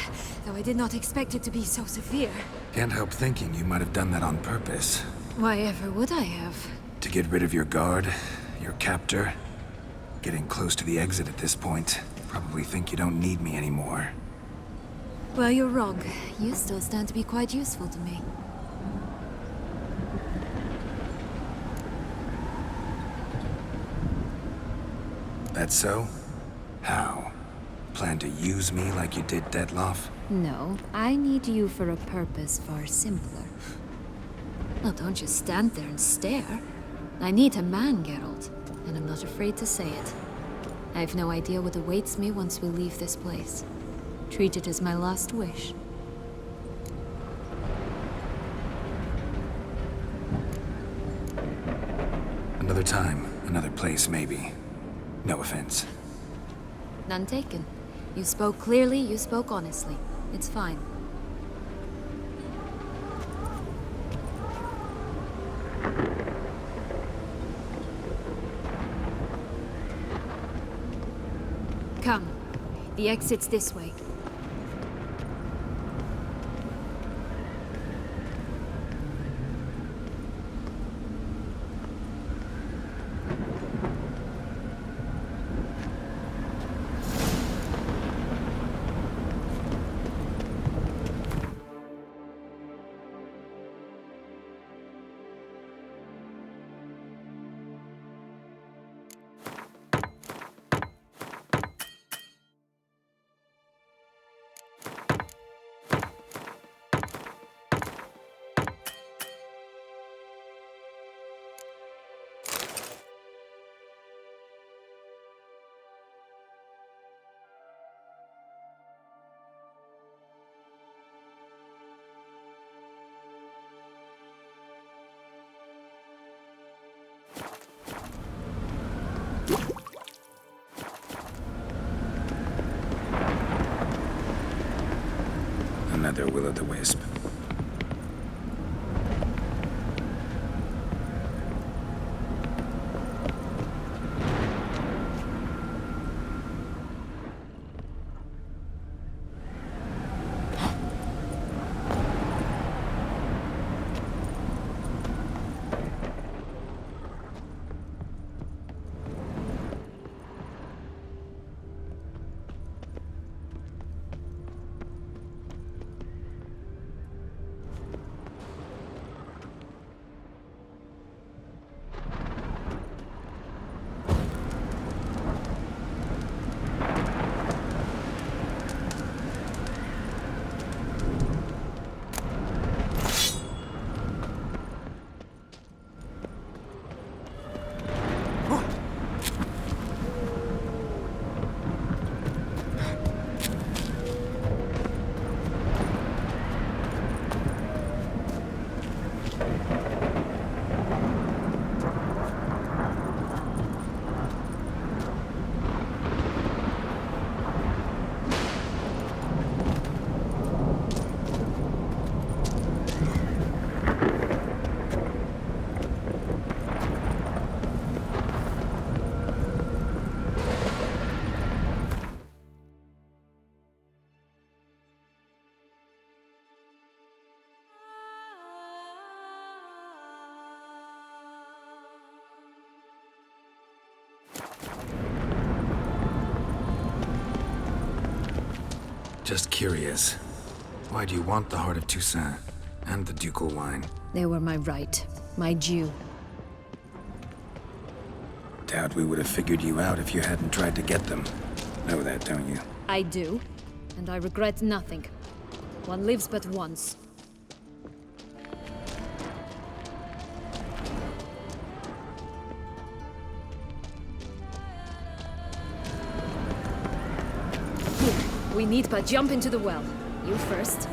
though I did not expect it to be so severe. Can't help thinking you might have done that on purpose. Why ever would I have? To get rid of your guard, your captor. Getting close to the exit at this point. Probably think you don't need me anymore. Well, you're wrong. You still stand to be quite useful to me. That's so? How? Plan to use me like you did Detloff? No, I need you for a purpose far simpler. Well, don't just stand there and stare. I need a man, Geralt, and I'm not afraid to say it. I have no idea what awaits me once we leave this place. Treat it as my last wish. Another time, another place, maybe. No offense. None taken. You spoke clearly, you spoke honestly. It's fine. Come. The exit's this way. Another will-o'-the-wisp. Just curious. Why do you want the Heart of Toussaint and the ducal wine? They were my right, my due. Doubt we would have figured you out if you hadn't tried to get them. Know that, don't you? I do, and I regret nothing. One lives but once. We need but jump into the well. You first.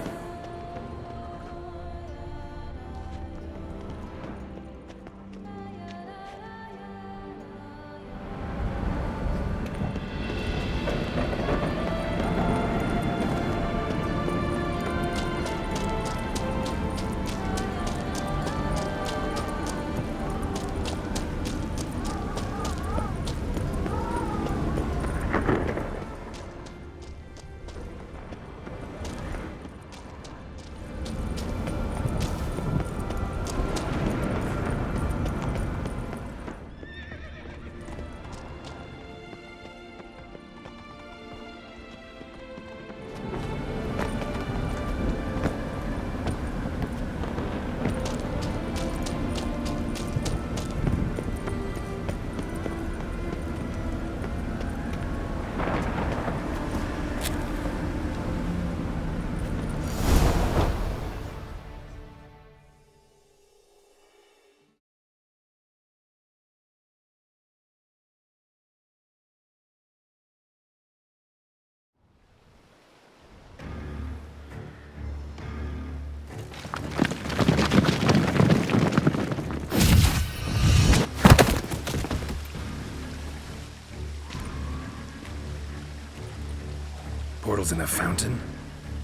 Portals in a fountain?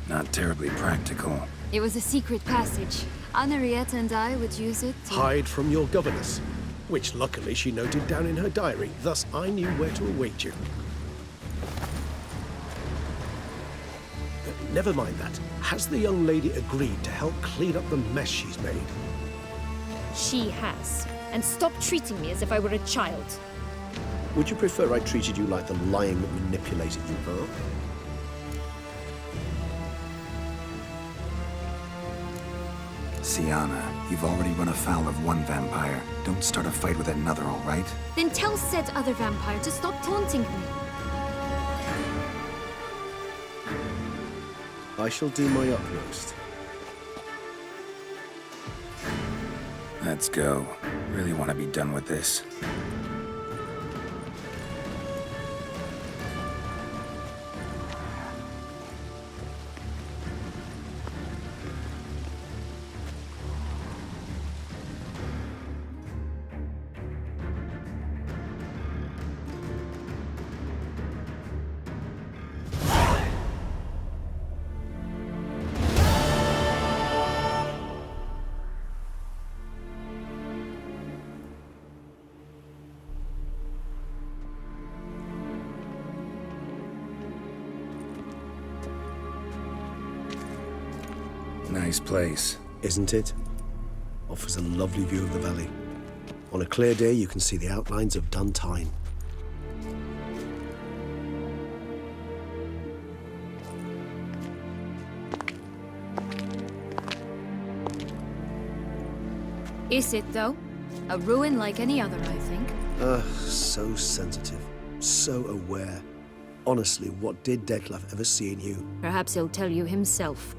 Not terribly practical. It was a secret passage. Henriette and I would use it to... Hide from your governess, which luckily she noted down in her diary, thus I knew where to await you. Never mind that. Has the young lady agreed to help clean up the mess she's made? She has. And stop treating me as if I were a child. Would you prefer I treated you like the lying, manipulated you are? Sienna, you've already run afoul of one vampire. Don't start a fight with another, all right? Then tell said other vampire to stop taunting me. I shall do my utmost. Let's go. Really want to be done with this. Nice place. Isn't it? Offers a lovely view of the valley. On a clear day, you can see the outlines of Duntine. Is it, though? A ruin like any other, I think. So sensitive. So aware. Honestly, what did Detlef ever see in you? Perhaps he'll tell you himself.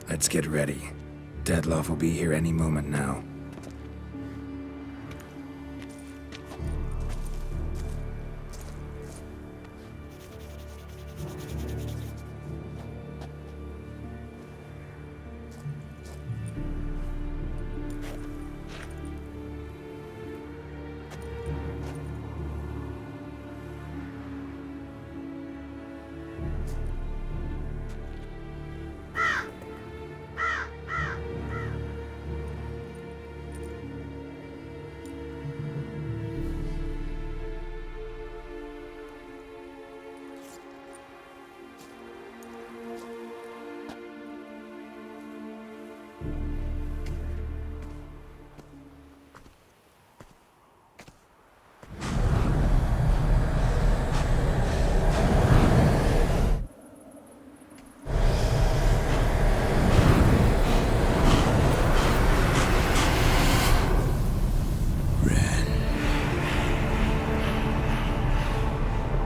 Let's get ready. Detlef will be here any moment now.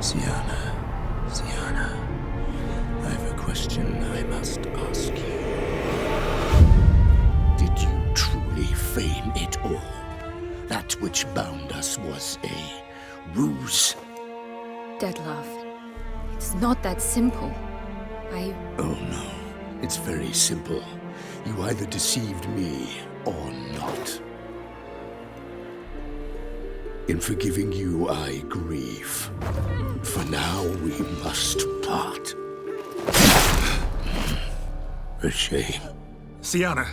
Sienna, I have a question I must ask you. Did you truly feign it all? That which bound us was a ruse? Detlef, it's not that simple. Oh no, it's very simple. You either deceived me or not. In forgiving you, I grieve. For now, we must part. A shame. Sienna!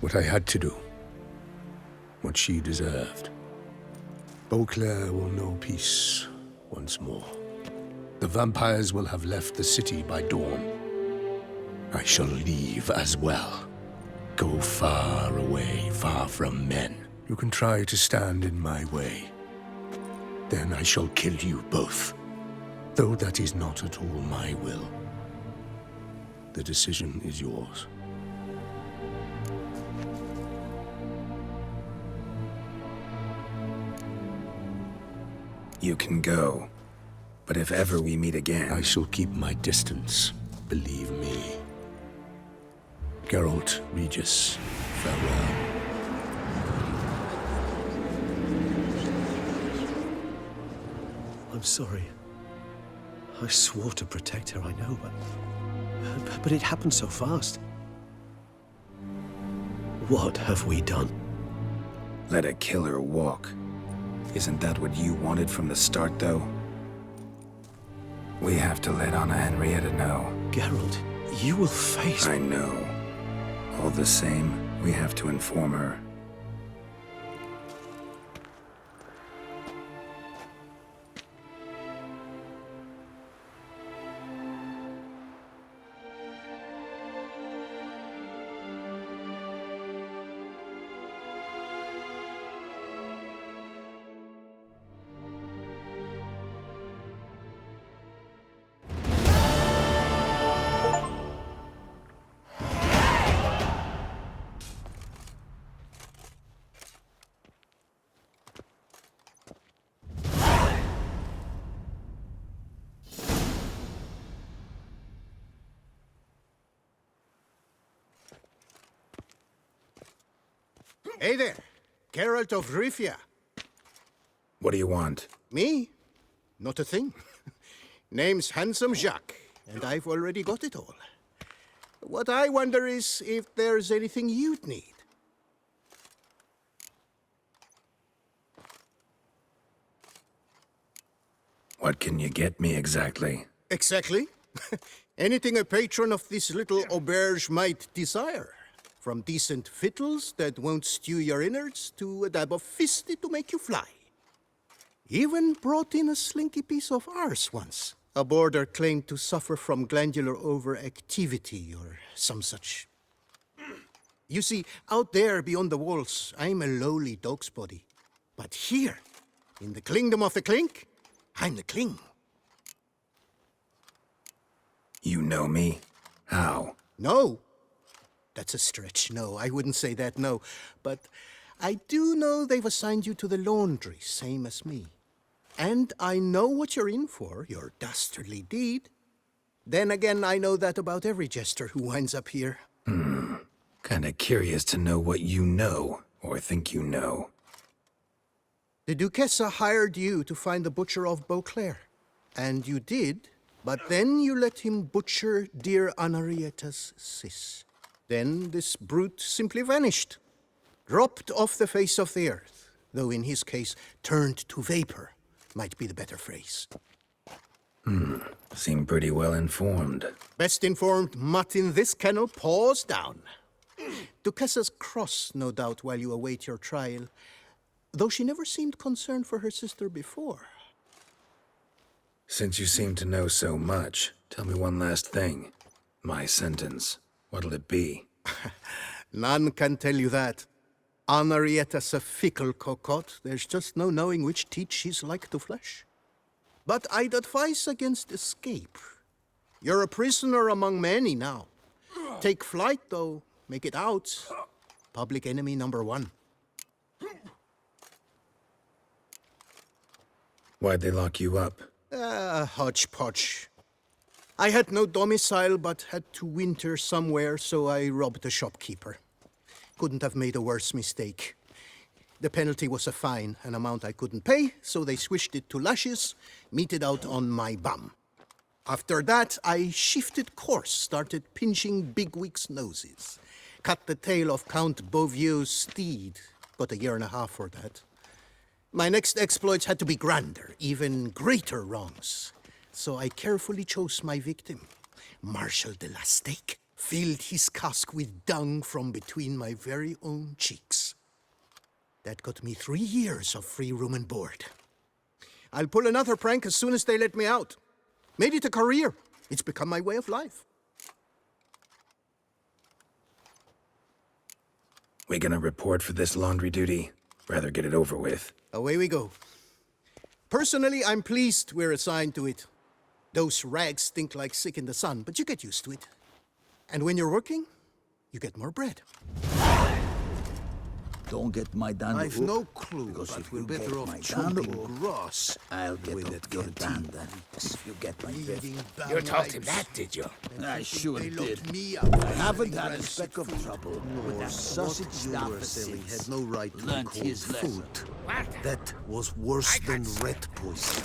What I had to do. What she deserved. Beauclair will know peace once more. The vampires will have left the city by dawn. I shall leave as well. Go far away, far from men. You can try to stand in my way. Then I shall kill you both. Though that is not at all my will. The decision is yours. You can go, But if ever we meet again... I shall keep my distance, believe me. Geralt, Regis, farewell. I'm sorry. I swore to protect her, I know, but it happened so fast. What have we done? Let a killer walk. Isn't that what you wanted from the start, though? We have to let Anna Henrietta know. Geralt, you will face... I know. All the same, we have to inform her. Hey there, Geralt of Rivia. What do you want? Me? Not a thing. Name's Handsome Jacques, and I've already got it all. What I wonder is if there's anything you'd need. What can you get me exactly? Exactly. Anything a patron of this little auberge might desire. From decent victuals that won't stew your innards to a dab of fisty to make you fly. Even brought in a slinky piece of arse once. A boarder claimed to suffer from glandular overactivity or some such. You see, out there beyond the walls, I'm a lowly dog's body. But here, in the kingdom of the clink, I'm the king. You know me? How? No. That's a stretch. No, I wouldn't say that, no. But I do know they've assigned you to the laundry, same as me. And I know what you're in for, your dastardly deed. Then again, I know that about every jester who winds up here. Kinda curious to know what you know, or think you know. The Duchessa hired you to find the butcher of Beauclair. And you did, but then you let him butcher dear Anarietta's sis. Then this brute simply vanished, dropped off the face of the earth, though in his case, turned to vapor, might be the better phrase. Seem pretty well informed. Best informed mutt in this kennel, paws down. Duchessa's cross, no doubt, while you await your trial, though she never seemed concerned for her sister before. Since you seem to know so much, tell me one last thing. My sentence. What'll it be? None can tell you that. Anarietta's a fickle cocotte. There's just no knowing which teeth she's like to flesh. But I'd advise against escape. You're a prisoner among many now. Take flight, though. Make it out. Public enemy number one. Why'd they lock you up? Hodgepodge. I had no domicile, but had to winter somewhere, so I robbed a shopkeeper. Couldn't have made a worse mistake. The penalty was a fine, an amount I couldn't pay, so they switched it to lashes, meted out on my bum. After that, I shifted course, started pinching bigwigs' noses. Cut the tail of Count Beauvieux's steed. Got a year and a half for that. My next exploits had to be grander, even greater wrongs. So I carefully chose my victim. Marshal de la Stake filled his cask with dung from between my very own cheeks. That got me 3 years of free room and board. I'll pull another prank as soon as they let me out. Made it a career. It's become my way of life. We gonna report for this laundry duty? Rather get it over with. Away we go. Personally, I'm pleased we're assigned to it. Those rags stink like sick in the sun, but you get used to it. And when you're working, you get more bread. Don't get my dand I've up, no clue, because but if we're you better get off my dand chomping up, grass. I'll get with up it your guaranteed. dand then. If you get my drift. Bleeding You bang told him lives. that, did you? I sure They did. locked me up. I haven't had a Rancid speck of food. trouble Nor with that sausage what you staff were of selling since. had no right to be Learnt called his lesson. food. What? That was worse I than got rat poison.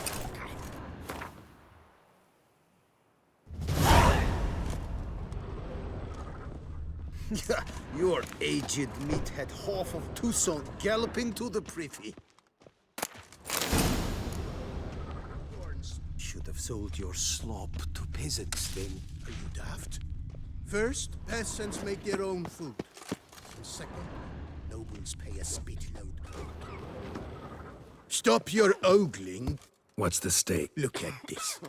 Your aged meathead half of Tucson galloping to the privy. Should have sold your slop to peasants then. Are you daft? First, peasants make their own food. And second, nobles pay a spitload. Stop your ogling. What's the stake? Look at this.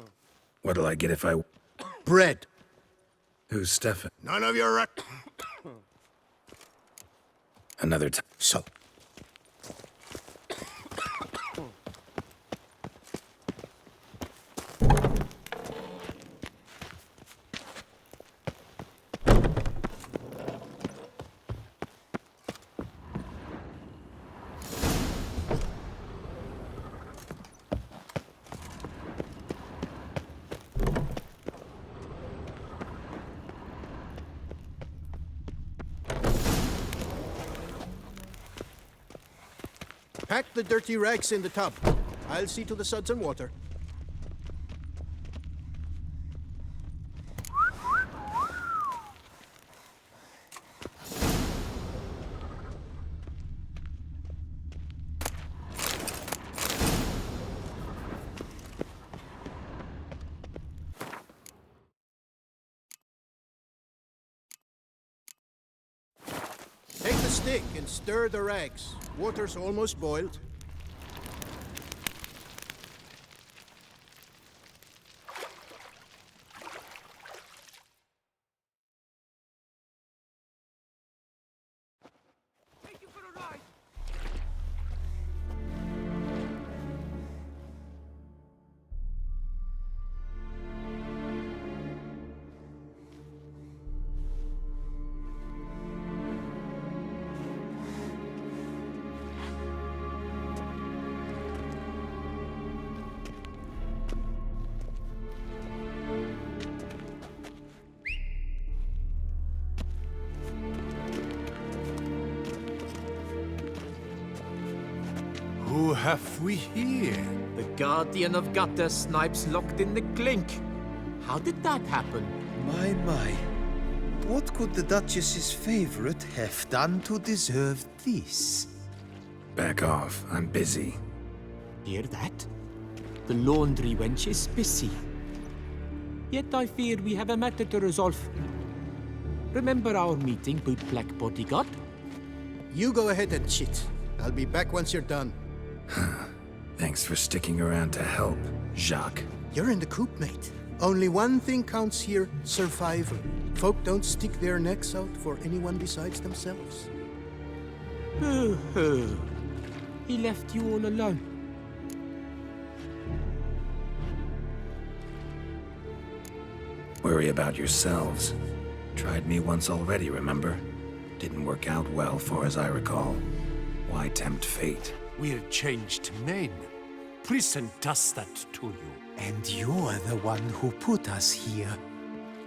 What'll I get if I... Bread. Who's Stefan? None of your... Another time. So, pack the dirty rags in the tub. I'll see to the suds and water. Take the stick and stir the rags. Water's almost boiled. Take you for a ride. Who have we here? The Guardian of Gutter Snipes locked in the clink. How did that happen? My. What could the Duchess's favorite have done to deserve this? Back off. I'm busy. Hear that? The laundry wench is busy. Yet I fear we have a matter to resolve. Remember our meeting, bootblack bodyguard? You go ahead and chit. I'll be back once you're done. Thanks for sticking around to help, Jacques. You're in the coop, mate. Only one thing counts here, survival. Folk don't stick their necks out for anyone besides themselves. Boo-hoo. He left you all alone. Worry about yourselves. Tried me once already, remember? Didn't work out well, far as I recall. Why tempt fate? We're changed men. Prison does that to you. And you're the one who put us here.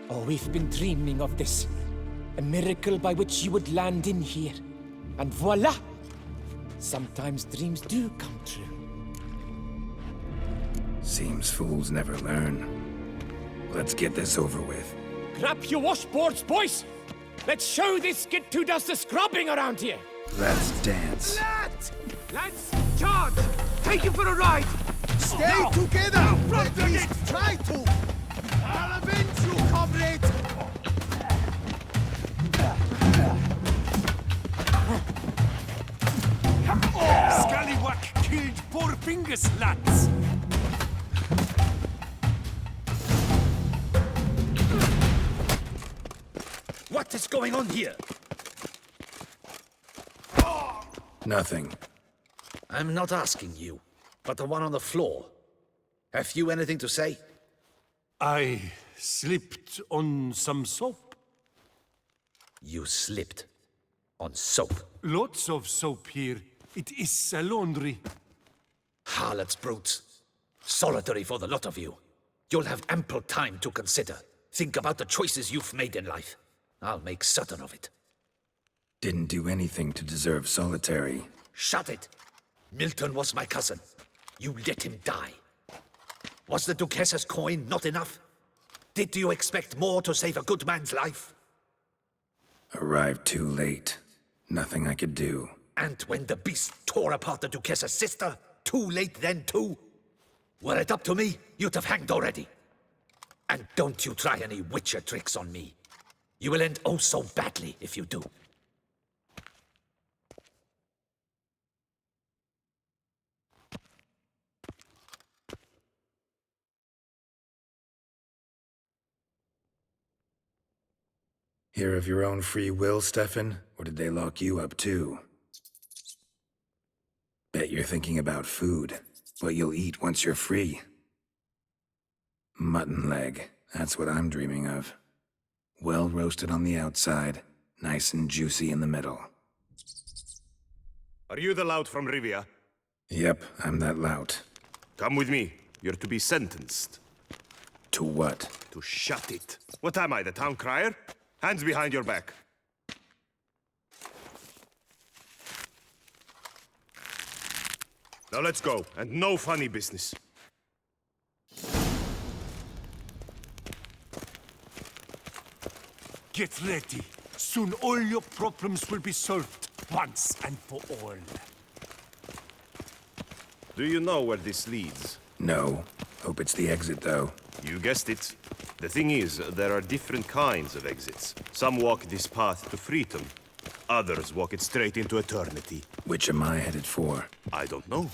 Oh, we've been dreaming of this. A miracle by which you would land in here. And voila! Sometimes dreams do come true. Seems fools never learn. Let's get this over with. Grab your washboards, boys! Let's show this kid who does the scrubbing around here! Let's dance. Lads, charge! Take you for a ride! Stay together! At least try to! I'll avenge you, comrade! Scallywag killed poor Fingers, lads! What is going on here? Nothing. I'm not asking you, but the one on the floor. Have you anything to say? I slipped on some soap. You slipped on soap. Lots of soap here. It is a laundry. Harlots, brutes. Solitary for the lot of you. You'll have ample time to consider. Think about the choices you've made in life. I'll make certain of it. Didn't do anything to deserve solitary. Shut it! Milton was my cousin. You let him die. Was the Duchess's coin not enough? Did you expect more to save a good man's life? Arrived too late. Nothing I could do. And when the beast tore apart the Duchess's sister, too late then too? Were it up to me, you'd have hanged already. And don't you try any Witcher tricks on me. You will end oh so badly if you do. Here of your own free will, Stefan? Or did they lock you up too? Bet you're thinking about food. What you'll eat once you're free. Mutton leg. That's what I'm dreaming of. Well roasted on the outside, nice and juicy in the middle. Are you the lout from Rivia? Yep, I'm that lout. Come with me. You're to be sentenced. To what? To shut it. What am I, the town crier? Hands behind your back. Now let's go, and no funny business. Get ready. Soon all your problems will be solved, once and for all. Do you know where this leads? No. Hope it's the exit, though. You guessed it. The thing is, there are different kinds of exits. Some walk this path to freedom. Others walk it straight into eternity. Which am I headed for? I don't know.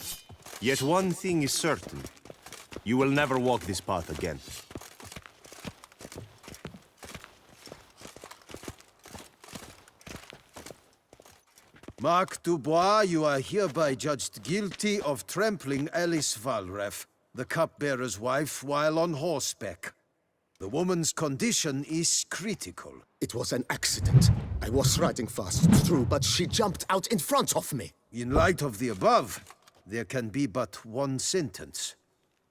Yet one thing is certain. You will never walk this path again. Mark Dubois, you are hereby judged guilty of trampling Alice Valref, the cupbearer's wife, while on horseback. The woman's condition is critical. It was an accident. I was riding fast, true, but she jumped out in front of me. In light of the above, there can be but one sentence.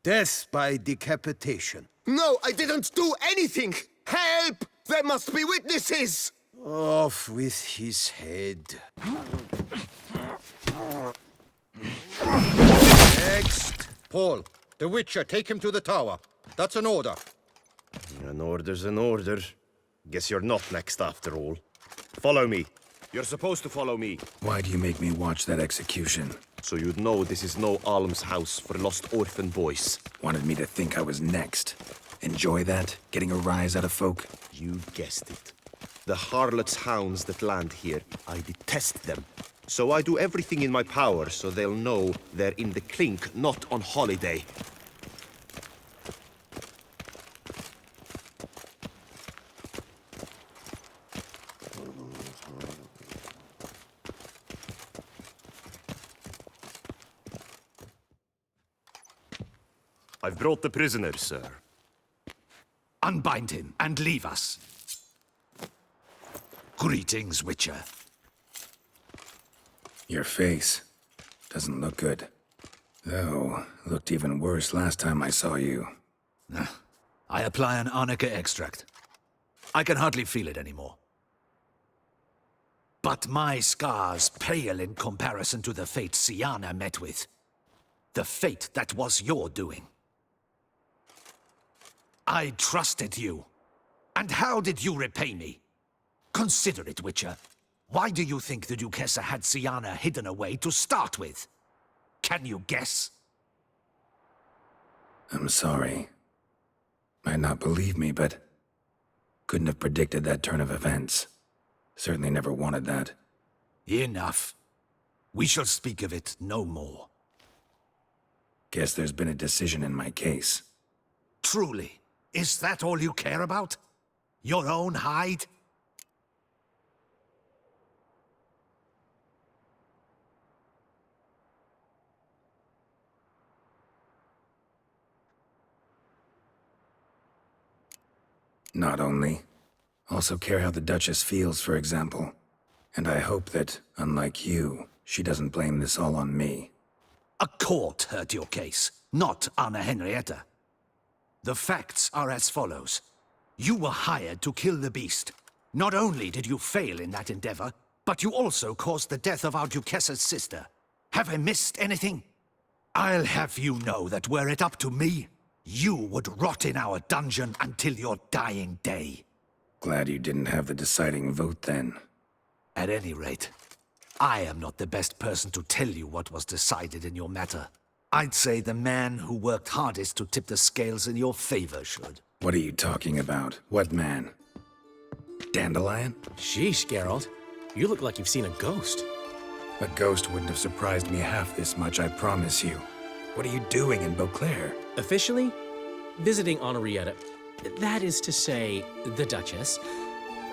Death by decapitation. No, I didn't do anything! Help! There must be witnesses! Off with his head. Next! Paul, the Witcher, take him to the tower. That's an order. An order's an order. Guess you're not next after all. Follow me. You're supposed to follow me. Why do you make me watch that execution? So you'd know this is no almshouse for lost orphan boys. Wanted me to think I was next. Enjoy that? Getting a rise out of folk? You guessed it. The harlots' hounds that land here, I detest them. So I do everything in my power so they'll know they're in the clink, not on holiday. I've brought the prisoner, sir. Unbind him and leave us. Greetings, Witcher. Your face doesn't look good. Though, looked even worse last time I saw you. I apply an arnica extract. I can hardly feel it anymore. But my scars pale in comparison to the fate Siana met with. The fate that was your doing. I trusted you. And how did you repay me? Consider it, Witcher. Why do you think the Duchessa had Siana hidden away to start with? Can you guess? I'm sorry. Might not believe me, but couldn't have predicted that turn of events. Certainly never wanted that. Enough. We shall speak of it no more. Guess there's been a decision in my case. Truly, is that all you care about? Your own hide? Not only. Also care how the Duchess feels, for example. And I hope that, unlike you, she doesn't blame this all on me. A court heard your case, not Anna Henrietta. The facts are as follows. You were hired to kill the beast. Not only did you fail in that endeavor, but you also caused the death of our Duchessa's sister. Have I missed anything? I'll have you know that were it up to me, you would rot in our dungeon until your dying day. Glad you didn't have the deciding vote then. At any rate, I am not the best person to tell you what was decided in your matter. I'd say the man who worked hardest to tip the scales in your favor should. What are you talking about? What man? Dandelion? Sheesh, Geralt. You look like you've seen a ghost. A ghost wouldn't have surprised me half this much, I promise you. What are you doing in Beauclair? Officially, visiting Henrietta. That is to say, the Duchess.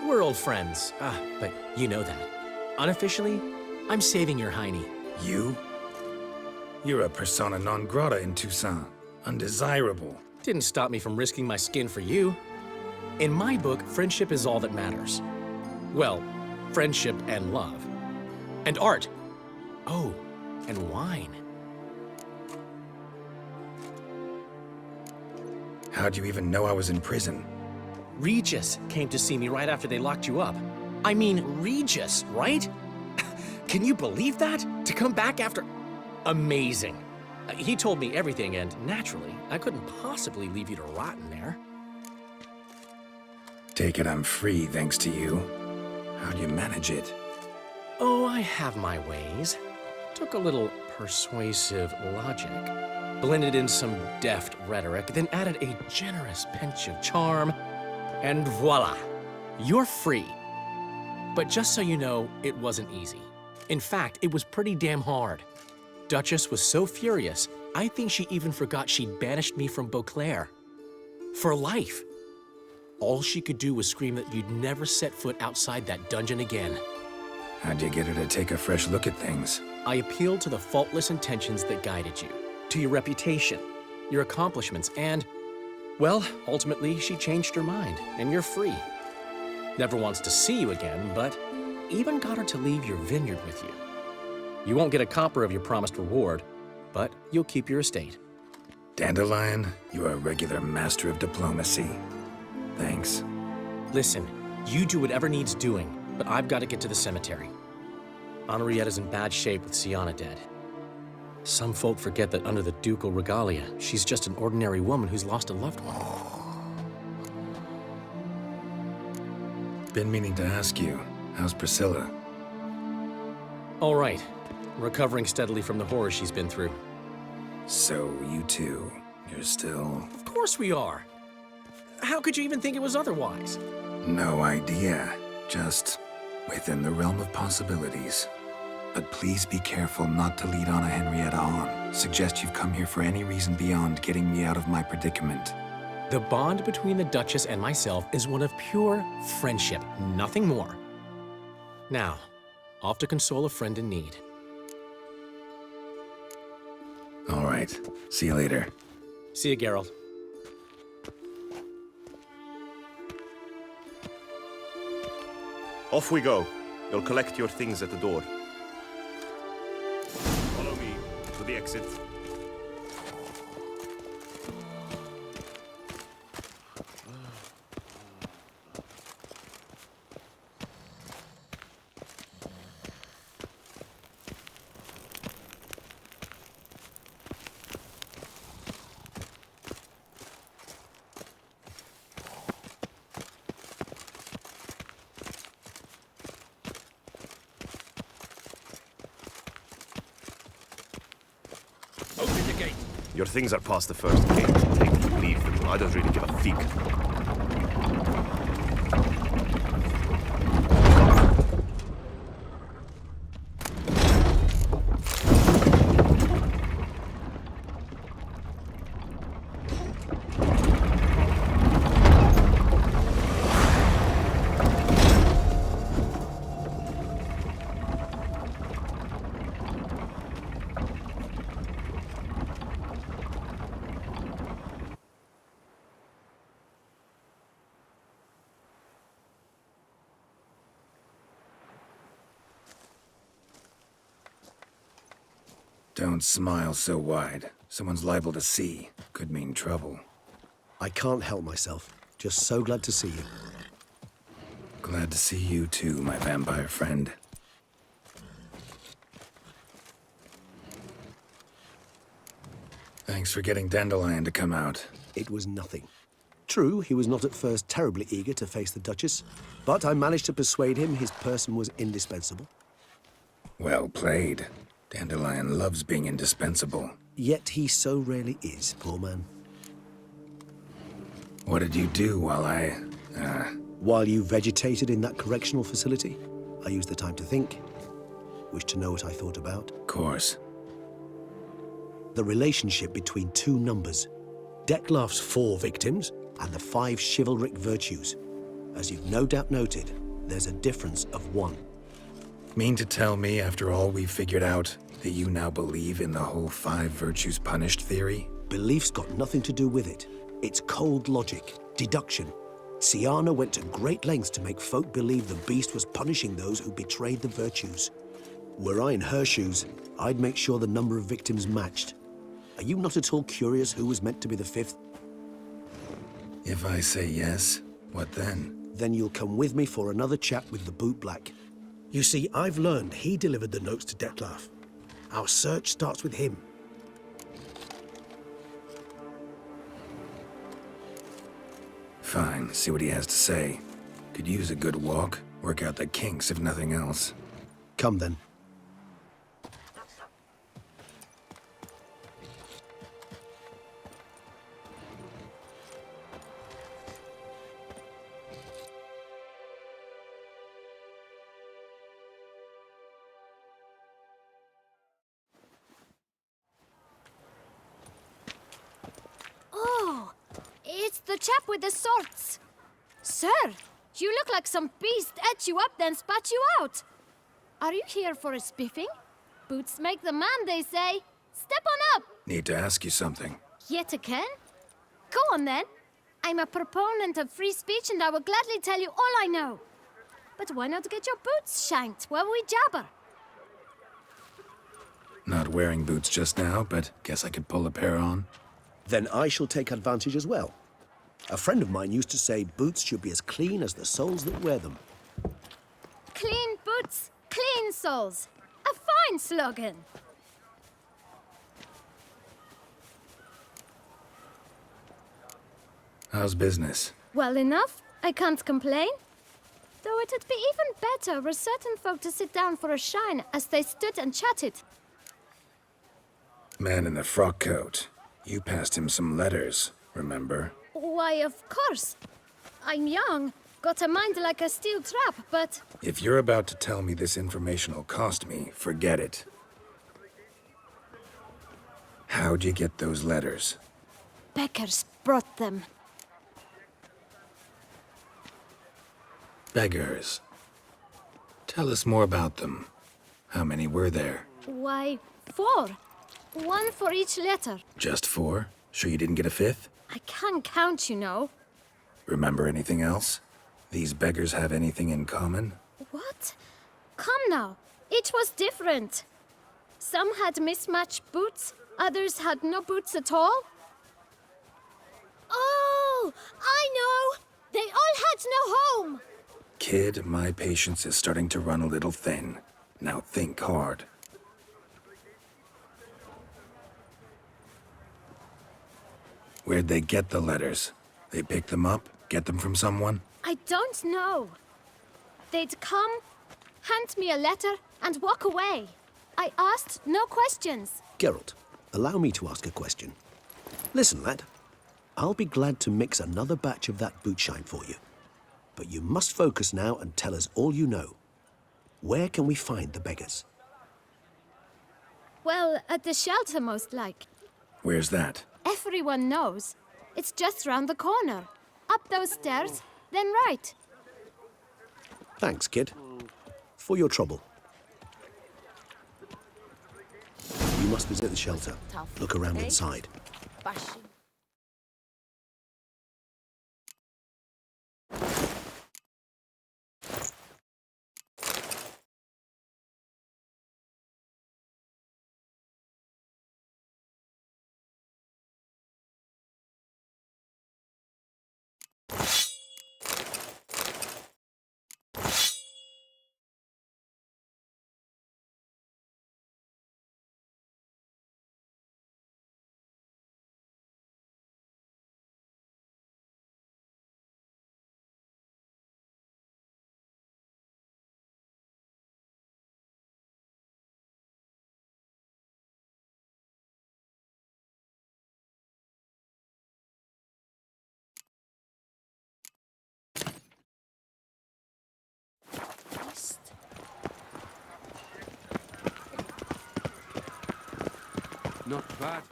We're old friends, but you know that. Unofficially, I'm saving your hiney. You? You're a persona non grata in Toussaint. Undesirable. Didn't stop me from risking my skin for you. In my book, friendship is all that matters. Well, friendship and love. And art. Oh, and wine. How'd you even know I was in prison? Regis came to see me right after they locked you up. I mean, Regis, right? Can you believe that? To come back after... Amazing. He told me everything, and naturally, I couldn't possibly leave you to rot in there. Take it I'm free thanks to you. How'd you manage it? Oh, I have my ways. Took a little persuasive logic, blended in some deft rhetoric, then added a generous pinch of charm, and voila, you're free. But just so you know, it wasn't easy. In fact, it was pretty damn hard. Duchess was so furious, I think she even forgot she'd banished me from Beauclair. For life. All she could do was scream that you'd never set foot outside that dungeon again. How'd you get her to take a fresh look at things? I appealed to the faultless intentions that guided you, to your reputation, your accomplishments, and, well, ultimately she changed her mind, and you're free. Never wants to see you again, but even got her to leave your vineyard with you. You won't get a copper of your promised reward, but you'll keep your estate. Dandelion, you are a regular master of diplomacy. Thanks. Listen, you do whatever needs doing, but I've got to get to the cemetery. Henrietta's in bad shape with Sienna dead. Some folk forget that under the ducal regalia, she's just an ordinary woman who's lost a loved one. Been meaning to ask you, how's Priscilla? All right. Recovering steadily from the horror she's been through. So, you two, you're still... Of course we are. How could you even think it was otherwise? No idea. Just within the realm of possibilities. But please be careful not to lead Anna Henrietta on. Suggest you've come here for any reason beyond getting me out of my predicament. The bond between the Duchess and myself is one of pure friendship, nothing more. Now, off to console a friend in need. All right. See you later. See you, Geralt. Off we go. You'll collect your things at the door. Follow me to the exit. Open the gate. Your things are past the first gate. Take them, leave them. I don't really give a fig. Don't smile so wide. Someone's liable to see. Could mean trouble. I can't help myself. Just so glad to see you. Glad to see you too, my vampire friend. Thanks for getting Dandelion to come out. It was nothing. True, he was not at first terribly eager to face the Duchess, but I managed to persuade him his person was indispensable. Well played. Dandelion loves being indispensable. Yet he so rarely is, poor man. What did you do while While you vegetated in that correctional facility, I used the time to think. Wish to know what I thought about? Of course. The relationship between two numbers. Dettlaff's 4 victims and the 5 chivalric virtues. As you've no doubt noted, there's a difference of 1. Mean to tell me, after all we've figured out, that you now believe in the whole 5 virtues punished theory? Belief's got nothing to do with it. It's cold logic, deduction. Siana went to great lengths to make folk believe the beast was punishing those who betrayed the virtues. Were I in her shoes, I'd make sure the number of victims matched. Are you not at all curious who was meant to be the 5th? If I say yes, what then? Then you'll come with me for another chat with the bootblack. You see, I've learned he delivered the notes to Dettlaff. Our search starts with him. Fine, see what he has to say. Could use a good walk, work out the kinks if nothing else. Come then. Oh, it's the chap with the swords. Sir, you look like some beast ate you up then spat you out. Are you here for a spiffing? Boots make the man, they say. Step on up. Need to ask you something. Yet again? Go on then. I'm a proponent of free speech and I will gladly tell you all I know. But why not get your boots shanked while we jabber? Not wearing boots just now, but guess I could pull a pair on. Then I shall take advantage as well. A friend of mine used to say boots should be as clean as the soles that wear them. Clean boots, clean soles. A fine slogan. How's business? Well enough. I can't complain. Though it'd be even better for certain folk to sit down for a shine as they stood and chatted. Man in the frock coat. You passed him some letters, remember? Why, of course. I'm young, got a mind like a steel trap, but... If you're about to tell me this information will cost me, forget it. How'd you get those letters? Beggars brought them. Beggars. Tell us more about them. How many were there? Why, 4. 1 for each letter. Just 4? Sure you didn't get a 5th? I can't count, you know. Remember anything else? These beggars have anything in common? What? Come now. Each was different. Some had mismatched boots, others had no boots at all. Oh, I know! They all had no home! Kid, my patience is starting to run a little thin. Now think hard. Where'd they get the letters? They pick them up? Get them from someone? I don't know. They'd come, hand me a letter, and walk away. I asked no questions. Geralt, allow me to ask a question. Listen, lad. I'll be glad to mix another batch of that bootshine for you. But you must focus now and tell us all you know. Where can we find the beggars? Well, at the shelter, most like. Where's that? Everyone knows. It's just round the corner. Up those stairs, then right. Thanks, kid. For your trouble. You must visit the shelter. Look around inside. Not bad.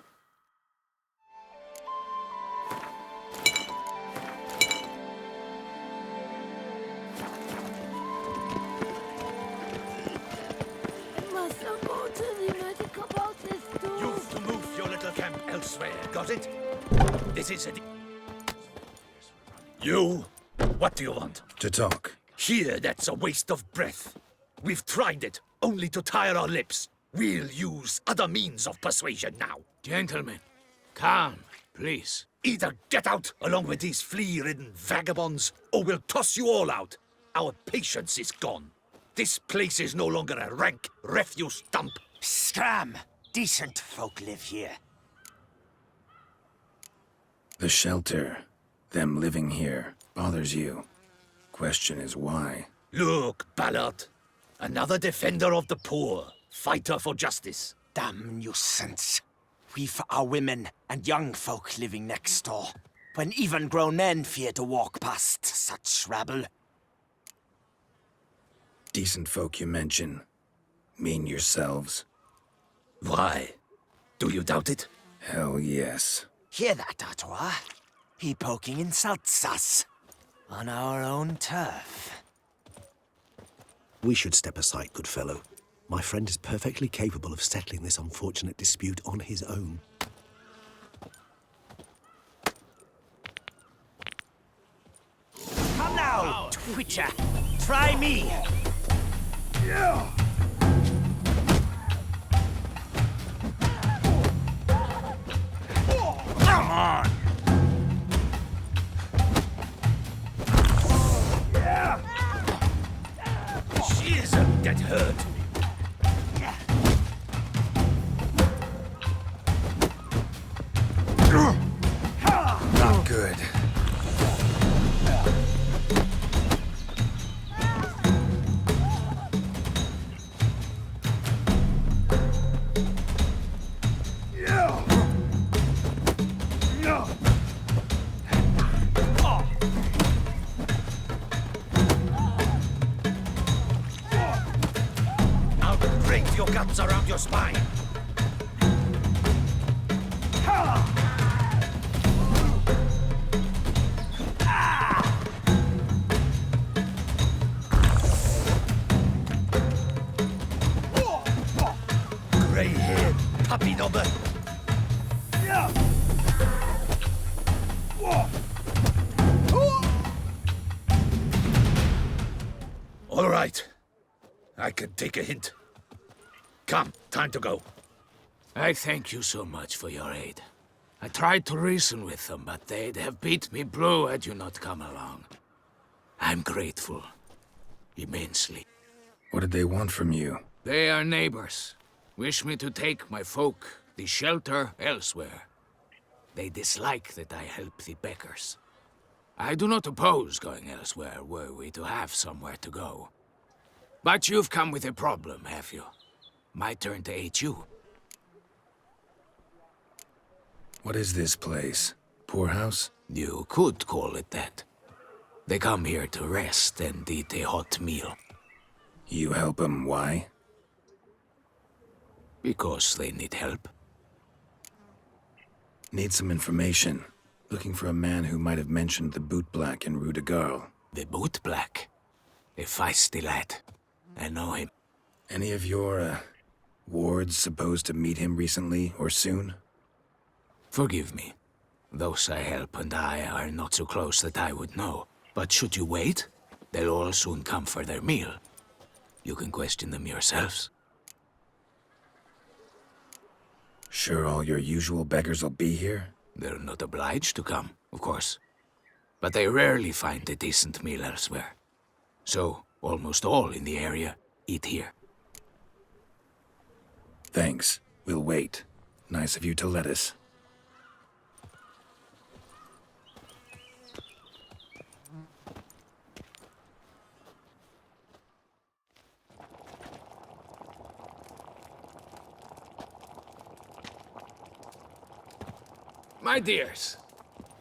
Must I go to the medic about this too? You've to move your little camp elsewhere, got it? This is a... You? What do you want? To talk. Here, that's a waste of breath. We've tried it, only to tire our lips. We'll use other means of persuasion now. Gentlemen, calm, please. Either get out along with these flea-ridden vagabonds, or we'll toss you all out. Our patience is gone. This place is no longer a rank refuse dump. Scram! Decent folk live here. The shelter, them living here, bothers you. Question is why? Look, Ballard. Another defender of the poor. Fighter for justice. Damn nuisance. We've our women and young folk living next door, when even grown men fear to walk past such rabble. Decent folk you mention. Mean yourselves? Why? Do you doubt it? Hell yes. Hear that, Artois? He poking insults us. On our own turf. We should step aside, good fellow. My friend is perfectly capable of settling this unfortunate dispute on his own. Come now, Twitcher. Try me. Yeah. Come on. She isn't get hurt. Not good. I'll break your guts around your spine. Grey-haired puppy number. All right. I can take a hint. Come, time to go. I thank you so much for your aid. I tried to reason with them, but they'd have beat me blue had you not come along. I'm grateful. Immensely. What did they want from you? They are neighbors. Wish me to take my folk, the shelter, elsewhere. They dislike that I help the beggars. I do not oppose going elsewhere, were we to have somewhere to go. But you've come with a problem, have you? My turn to aid you. What is this place? Poorhouse? You could call it that. They come here to rest and eat a hot meal. You help them, why? Because they need help. Need some information. Looking for a man who might have mentioned the bootblack in Rue de Garl. The bootblack? A feisty lad. I know him. Any of your, wards supposed to meet him recently or soon? Forgive me. Those I help and I are not so close that I would know. But should you wait, they'll all soon come for their meal. You can question them yourselves. Sure all your usual beggars will be here? They're not obliged to come, of course. But they rarely find a decent meal elsewhere. So, almost all in the area eat here. Thanks. We'll wait. Nice of you to let us. My dears,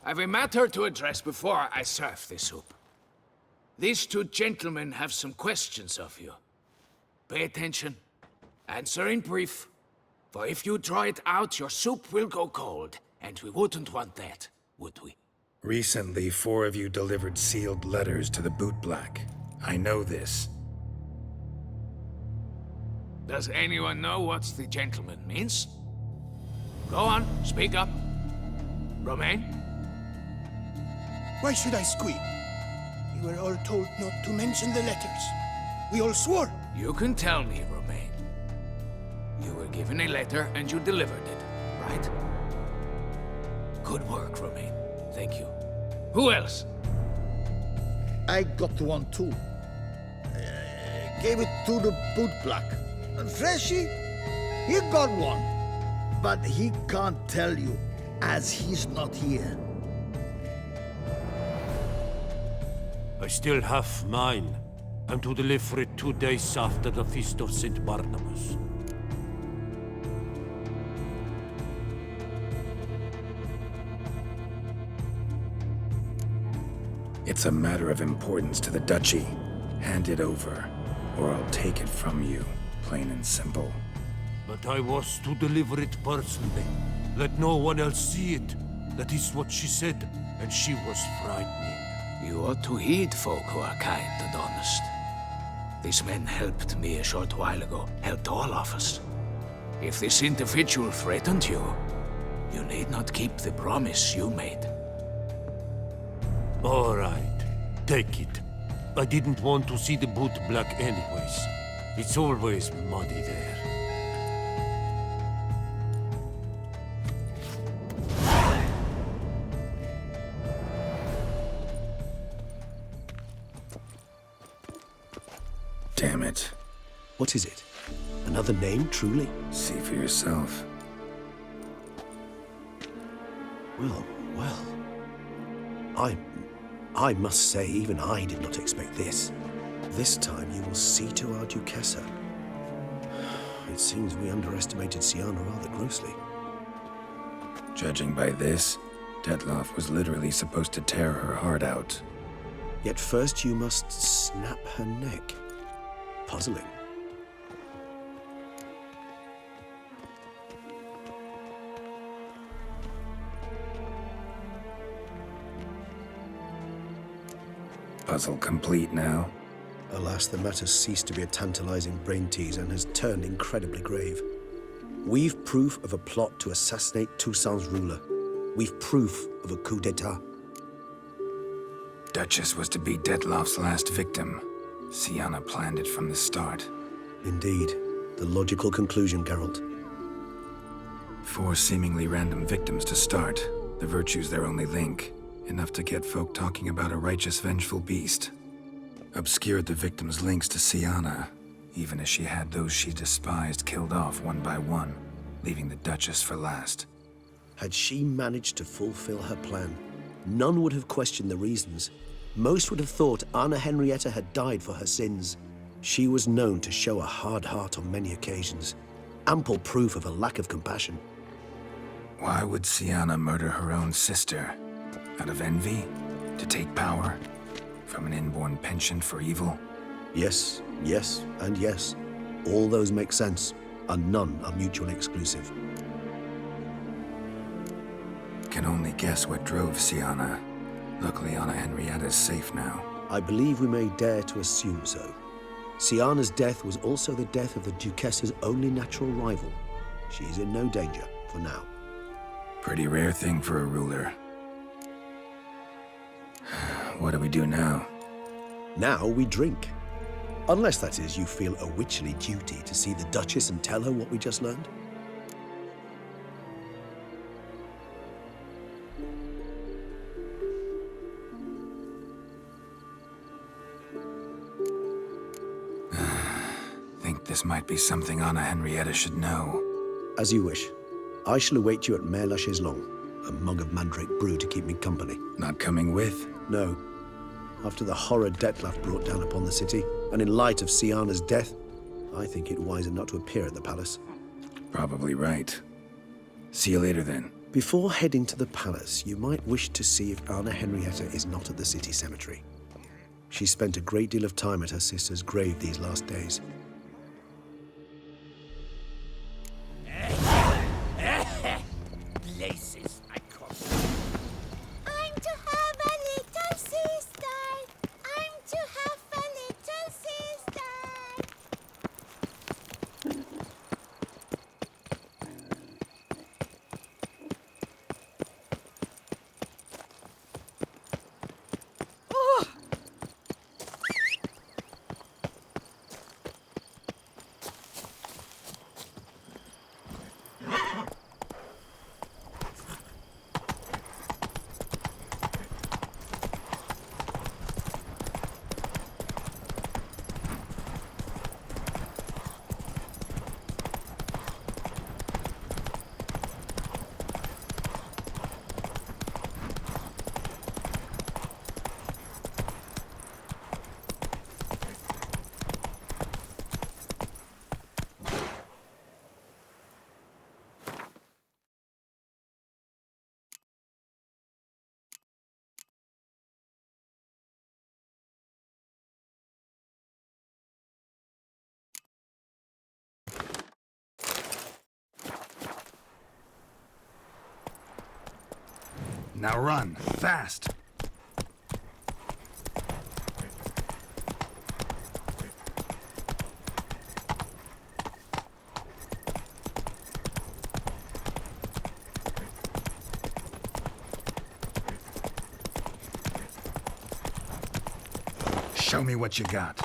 I've a matter to address before I serve the soup. These two gentlemen have some questions of you. Pay attention, answer in brief, For if you draw it out, your soup will go cold. And we wouldn't want that, would we? Recently, 4 of you delivered sealed letters to the bootblack. I know this. Does anyone know what the gentleman means? Go on, speak up. Romain? Why should I squeal? We were all told not to mention the letters. We all swore. You can tell me, Romain. You were given a letter and you delivered it, right? Good work, Romain. Thank you. Who else? I got one too. Gave it to the bootblack. And Freshy, he got one. But he can't tell you, as he's not here. I still have mine. I'm to deliver it 2 days after the Feast of St. Barnabas. It's a matter of importance to the Duchy. Hand it over, or I'll take it from you, plain and simple. But I was to deliver it personally. Let no one else see it. That is what she said, and she was frightening. You ought to heed folk who are kind and honest. These men helped me a short while ago, helped all of us. If this individual threatened you, you need not keep the promise you made. All right, take it. I didn't want to see the bootblack anyways. It's always muddy there. Damn it. What is it? Another name, truly? See for yourself. Well, well. I must say, even I did not expect this. This time you will see to our Duchessa. It seems we underestimated Siana rather grossly. Judging by this, Detloff was literally supposed to tear her heart out. Yet first you must snap her neck. Puzzling. Puzzle complete now. Alas, the matter ceased to be a tantalizing brain tease and has turned incredibly grave. We've proof of a plot to assassinate Toussaint's ruler. We've proof of a coup d'etat. Duchess was to be Detloff's last victim. Siana planned it from the start. Indeed. The logical conclusion, Geralt. 4 seemingly random victims to start. The virtue's their only link. Enough to get folk talking about a righteous, vengeful beast. Obscured the victims' links to Siana, even as she had those she despised killed off one by one, leaving the Duchess for last. Had she managed to fulfill her plan, none would have questioned the reasons. Most would have thought Anna Henrietta had died for her sins. She was known to show a hard heart on many occasions. Ample proof of a lack of compassion. Why would Siana murder her own sister? Out of envy? To take power? From an inborn penchant for evil? Yes, yes, and yes. All those make sense, and none are mutually exclusive. Can only guess what drove Siana. Luckily, Anna Henrietta's safe now. I believe we may dare to assume so. Siana's death was also the death of the Duchessa's only natural rival. She is in no danger, for now. Pretty rare thing for a ruler. What do we do now? Now we drink. Unless, that is, you feel a witcherly duty to see the Duchess and tell her what we just learned. Think this might be something Anna Henrietta should know. As you wish. I shall await you at Mare la Chaiselongue. A mug of mandrake brew to keep me company. Not coming with? No. After the horror Detlaff brought down upon the city, and in light of Siana's death, I think it wiser not to appear at the palace. Probably right. See you later, then. Before heading to the palace, you might wish to see if Anna Henrietta is not at the city cemetery. She spent a great deal of time at her sister's grave these last days. Now run, fast! Show me what you got.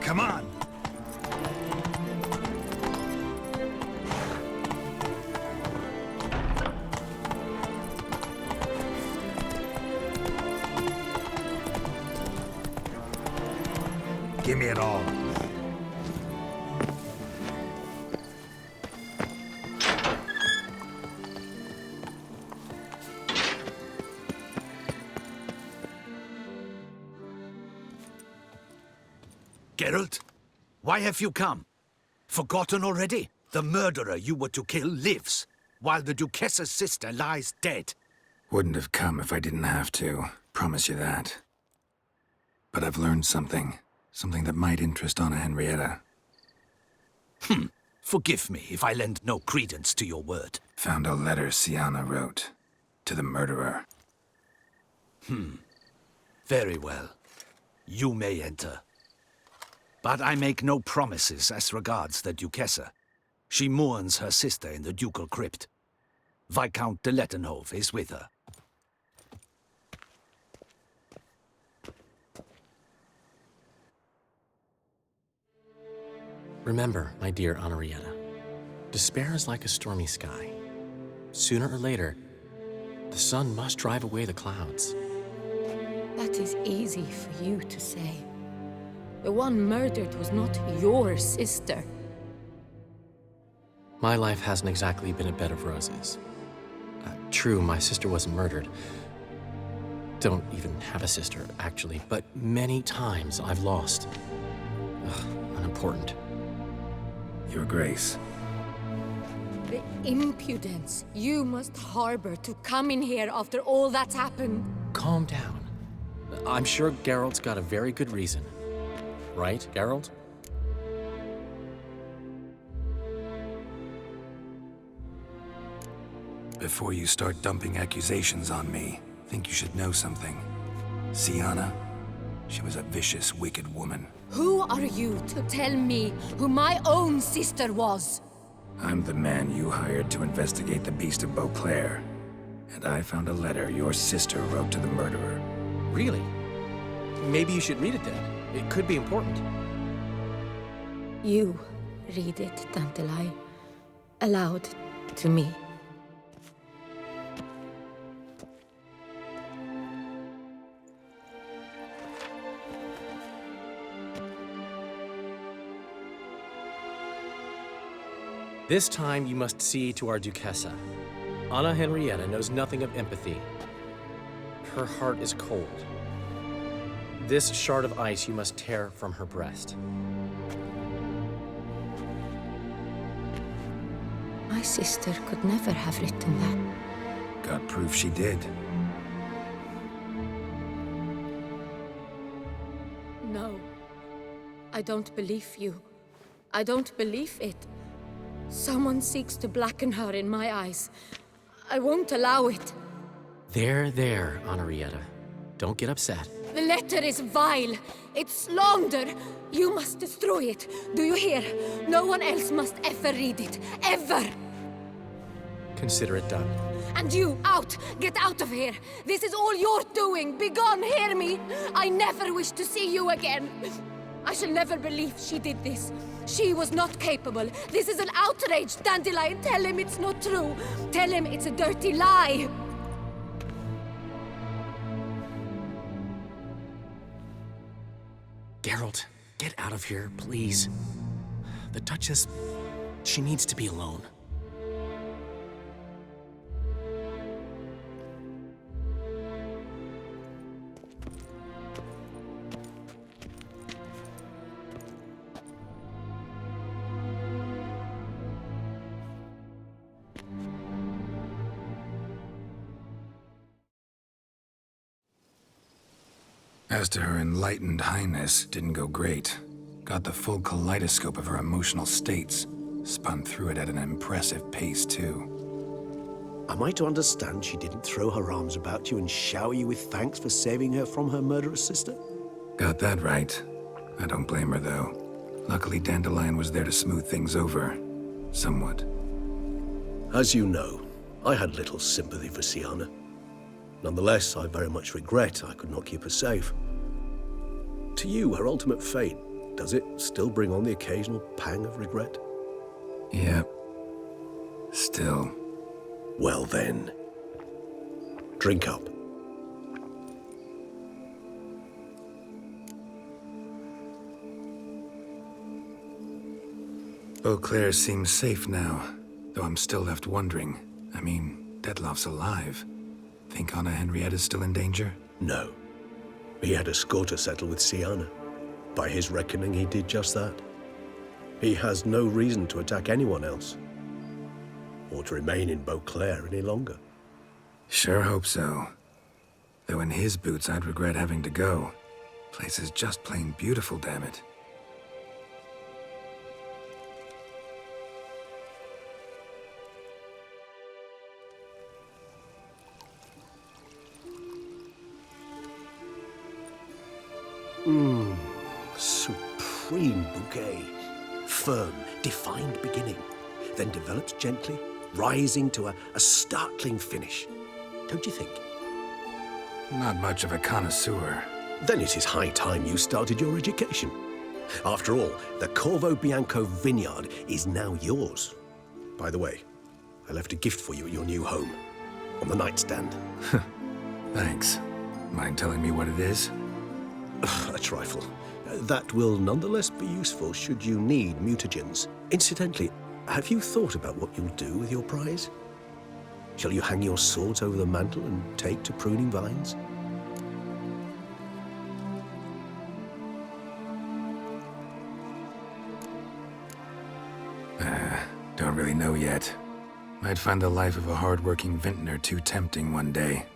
Come on! Give me it all. Geralt, why have you come? Forgotten already? The murderer you were to kill lives, while the Duchess's sister lies dead. Wouldn't have come if I didn't have to. Promise you that. But I've learned something. Something that might interest Anna Henrietta. Forgive me if I lend no credence to your word. Found a letter Siana wrote. To the murderer. Very well. You may enter. But I make no promises as regards the Duchessa. She mourns her sister in the ducal crypt. Viscount de Lettenhove is with her. Remember, my dear Henrietta, despair is like a stormy sky. Sooner or later, the sun must drive away the clouds. That is easy for you to say. The one murdered was not your sister. My life hasn't exactly been a bed of roses. True, my sister wasn't murdered. Don't even have a sister, actually, but many times I've lost. Unimportant. Your Grace. The impudence you must harbor to come in here after all that's happened. Calm down. I'm sure Geralt's got a very good reason. Right, Geralt? Before you start dumping accusations on me, I think you should know something. Siana, she was a vicious, wicked woman. Who are you to tell me who my own sister was? I'm the man you hired to investigate the Beast of Beauclair. And I found a letter your sister wrote to the murderer. Really? Maybe you should read it then. It could be important. You read it, Dandelai, aloud to me. This time you must see to our Duchessa. Anna Henrietta knows nothing of empathy. Her heart is cold. This shard of ice you must tear from her breast. My sister could never have written that. Got proof she did. No. I don't believe you. I don't believe it. Someone seeks to blacken her in my eyes. I won't allow it. There, Henrietta. Don't get upset. The letter is vile. It's slander. You must destroy it. Do you hear? No one else must ever read it. Ever! Consider it done. And you, out! Get out of here! This is all you're doing! Begone, hear me! I never wish to see you again! I shall never believe she did this. She was not capable. This is an outrage, Dandelion. Tell him it's not true. Tell him it's a dirty lie. Geralt, get out of here, please. The Duchess, she needs to be alone. As to her enlightened highness, didn't go great. Got the full kaleidoscope of her emotional states. Spun through it at an impressive pace, too. Am I to understand she didn't throw her arms about you and shower you with thanks for saving her from her murderous sister? Got that right. I don't blame her, though. Luckily, Dandelion was there to smooth things over. Somewhat. As you know, I had little sympathy for Sienna. Nonetheless, I very much regret I could not keep her safe. To you, her ultimate fate, does it still bring on the occasional pang of regret? Yep. Still. Well then, drink up. Beauclair seems safe now, though I'm still left wondering. I mean, Detloff's alive. Think Anna Henrietta's still in danger? No. He had a score to settle with Sienna. By his reckoning, he did just that. He has no reason to attack anyone else, or to remain in Beauclair any longer. Sure hope so. Though in his boots, I'd regret having to go. Place is just plain beautiful, damn it. Supreme bouquet. Firm, defined beginning, then develops gently, rising to a startling finish. Don't you think? Not much of a connoisseur. Then it is high time you started your education. After all, the Corvo Bianco vineyard is now yours. By the way, I left a gift for you at your new home, on the nightstand. Thanks. Mind telling me what it is? A trifle. That will nonetheless be useful should you need mutagens. Incidentally, have you thought about what you'll do with your prize? Shall you hang your swords over the mantle and take to pruning vines? Don't really know yet. Might find the life of a hard-working vintner too tempting one day.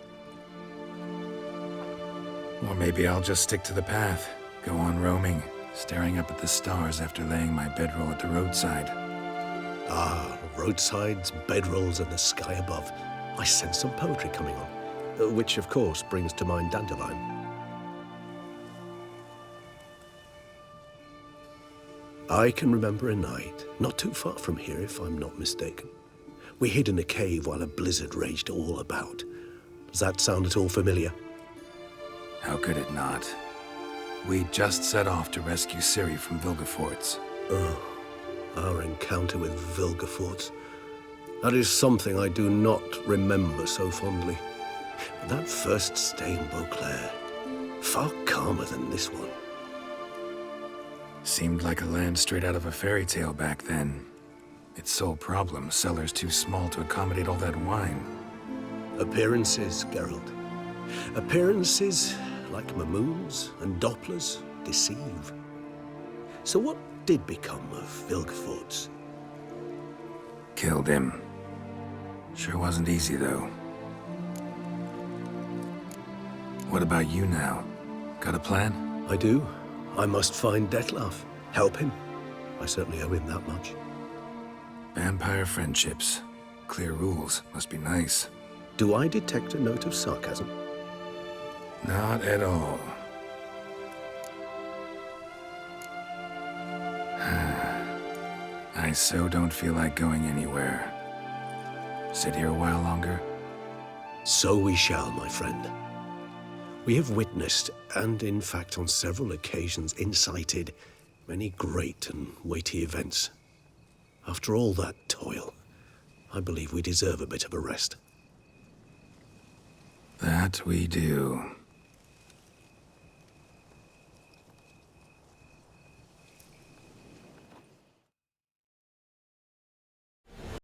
Or maybe I'll just stick to the path, go on roaming, staring up at the stars after laying my bedroll at the roadside. Ah, roadsides, bedrolls, and the sky above. I sense some poetry coming on, which of course brings to mind Dandelion. I can remember a night, not too far from here if I'm not mistaken. We hid in a cave while a blizzard raged all about. Does that sound at all familiar? How could it not? We just set off to rescue Ciri from Vilgefortz. Oh, our encounter with Vilgefortz. That is something I do not remember so fondly. That first stay in Beauclair, far calmer than this one. Seemed like a land straight out of a fairy tale back then. Its sole problem, cellars too small to accommodate all that wine. Appearances, Geralt. Appearances, like Mamoons and Dopplers, deceive. So what did become of Vilgefortz? Killed him. Sure wasn't easy, though. What about you now? Got a plan? I do. I must find Detloff. Help him. I certainly owe him that much. Vampire friendships. Clear rules. Must be nice. Do I detect a note of sarcasm? Not at all. I so don't feel like going anywhere. Sit here a while longer? So we shall, my friend. We have witnessed, and in fact on several occasions incited, many great and weighty events. After all that toil, I believe we deserve a bit of a rest. That we do.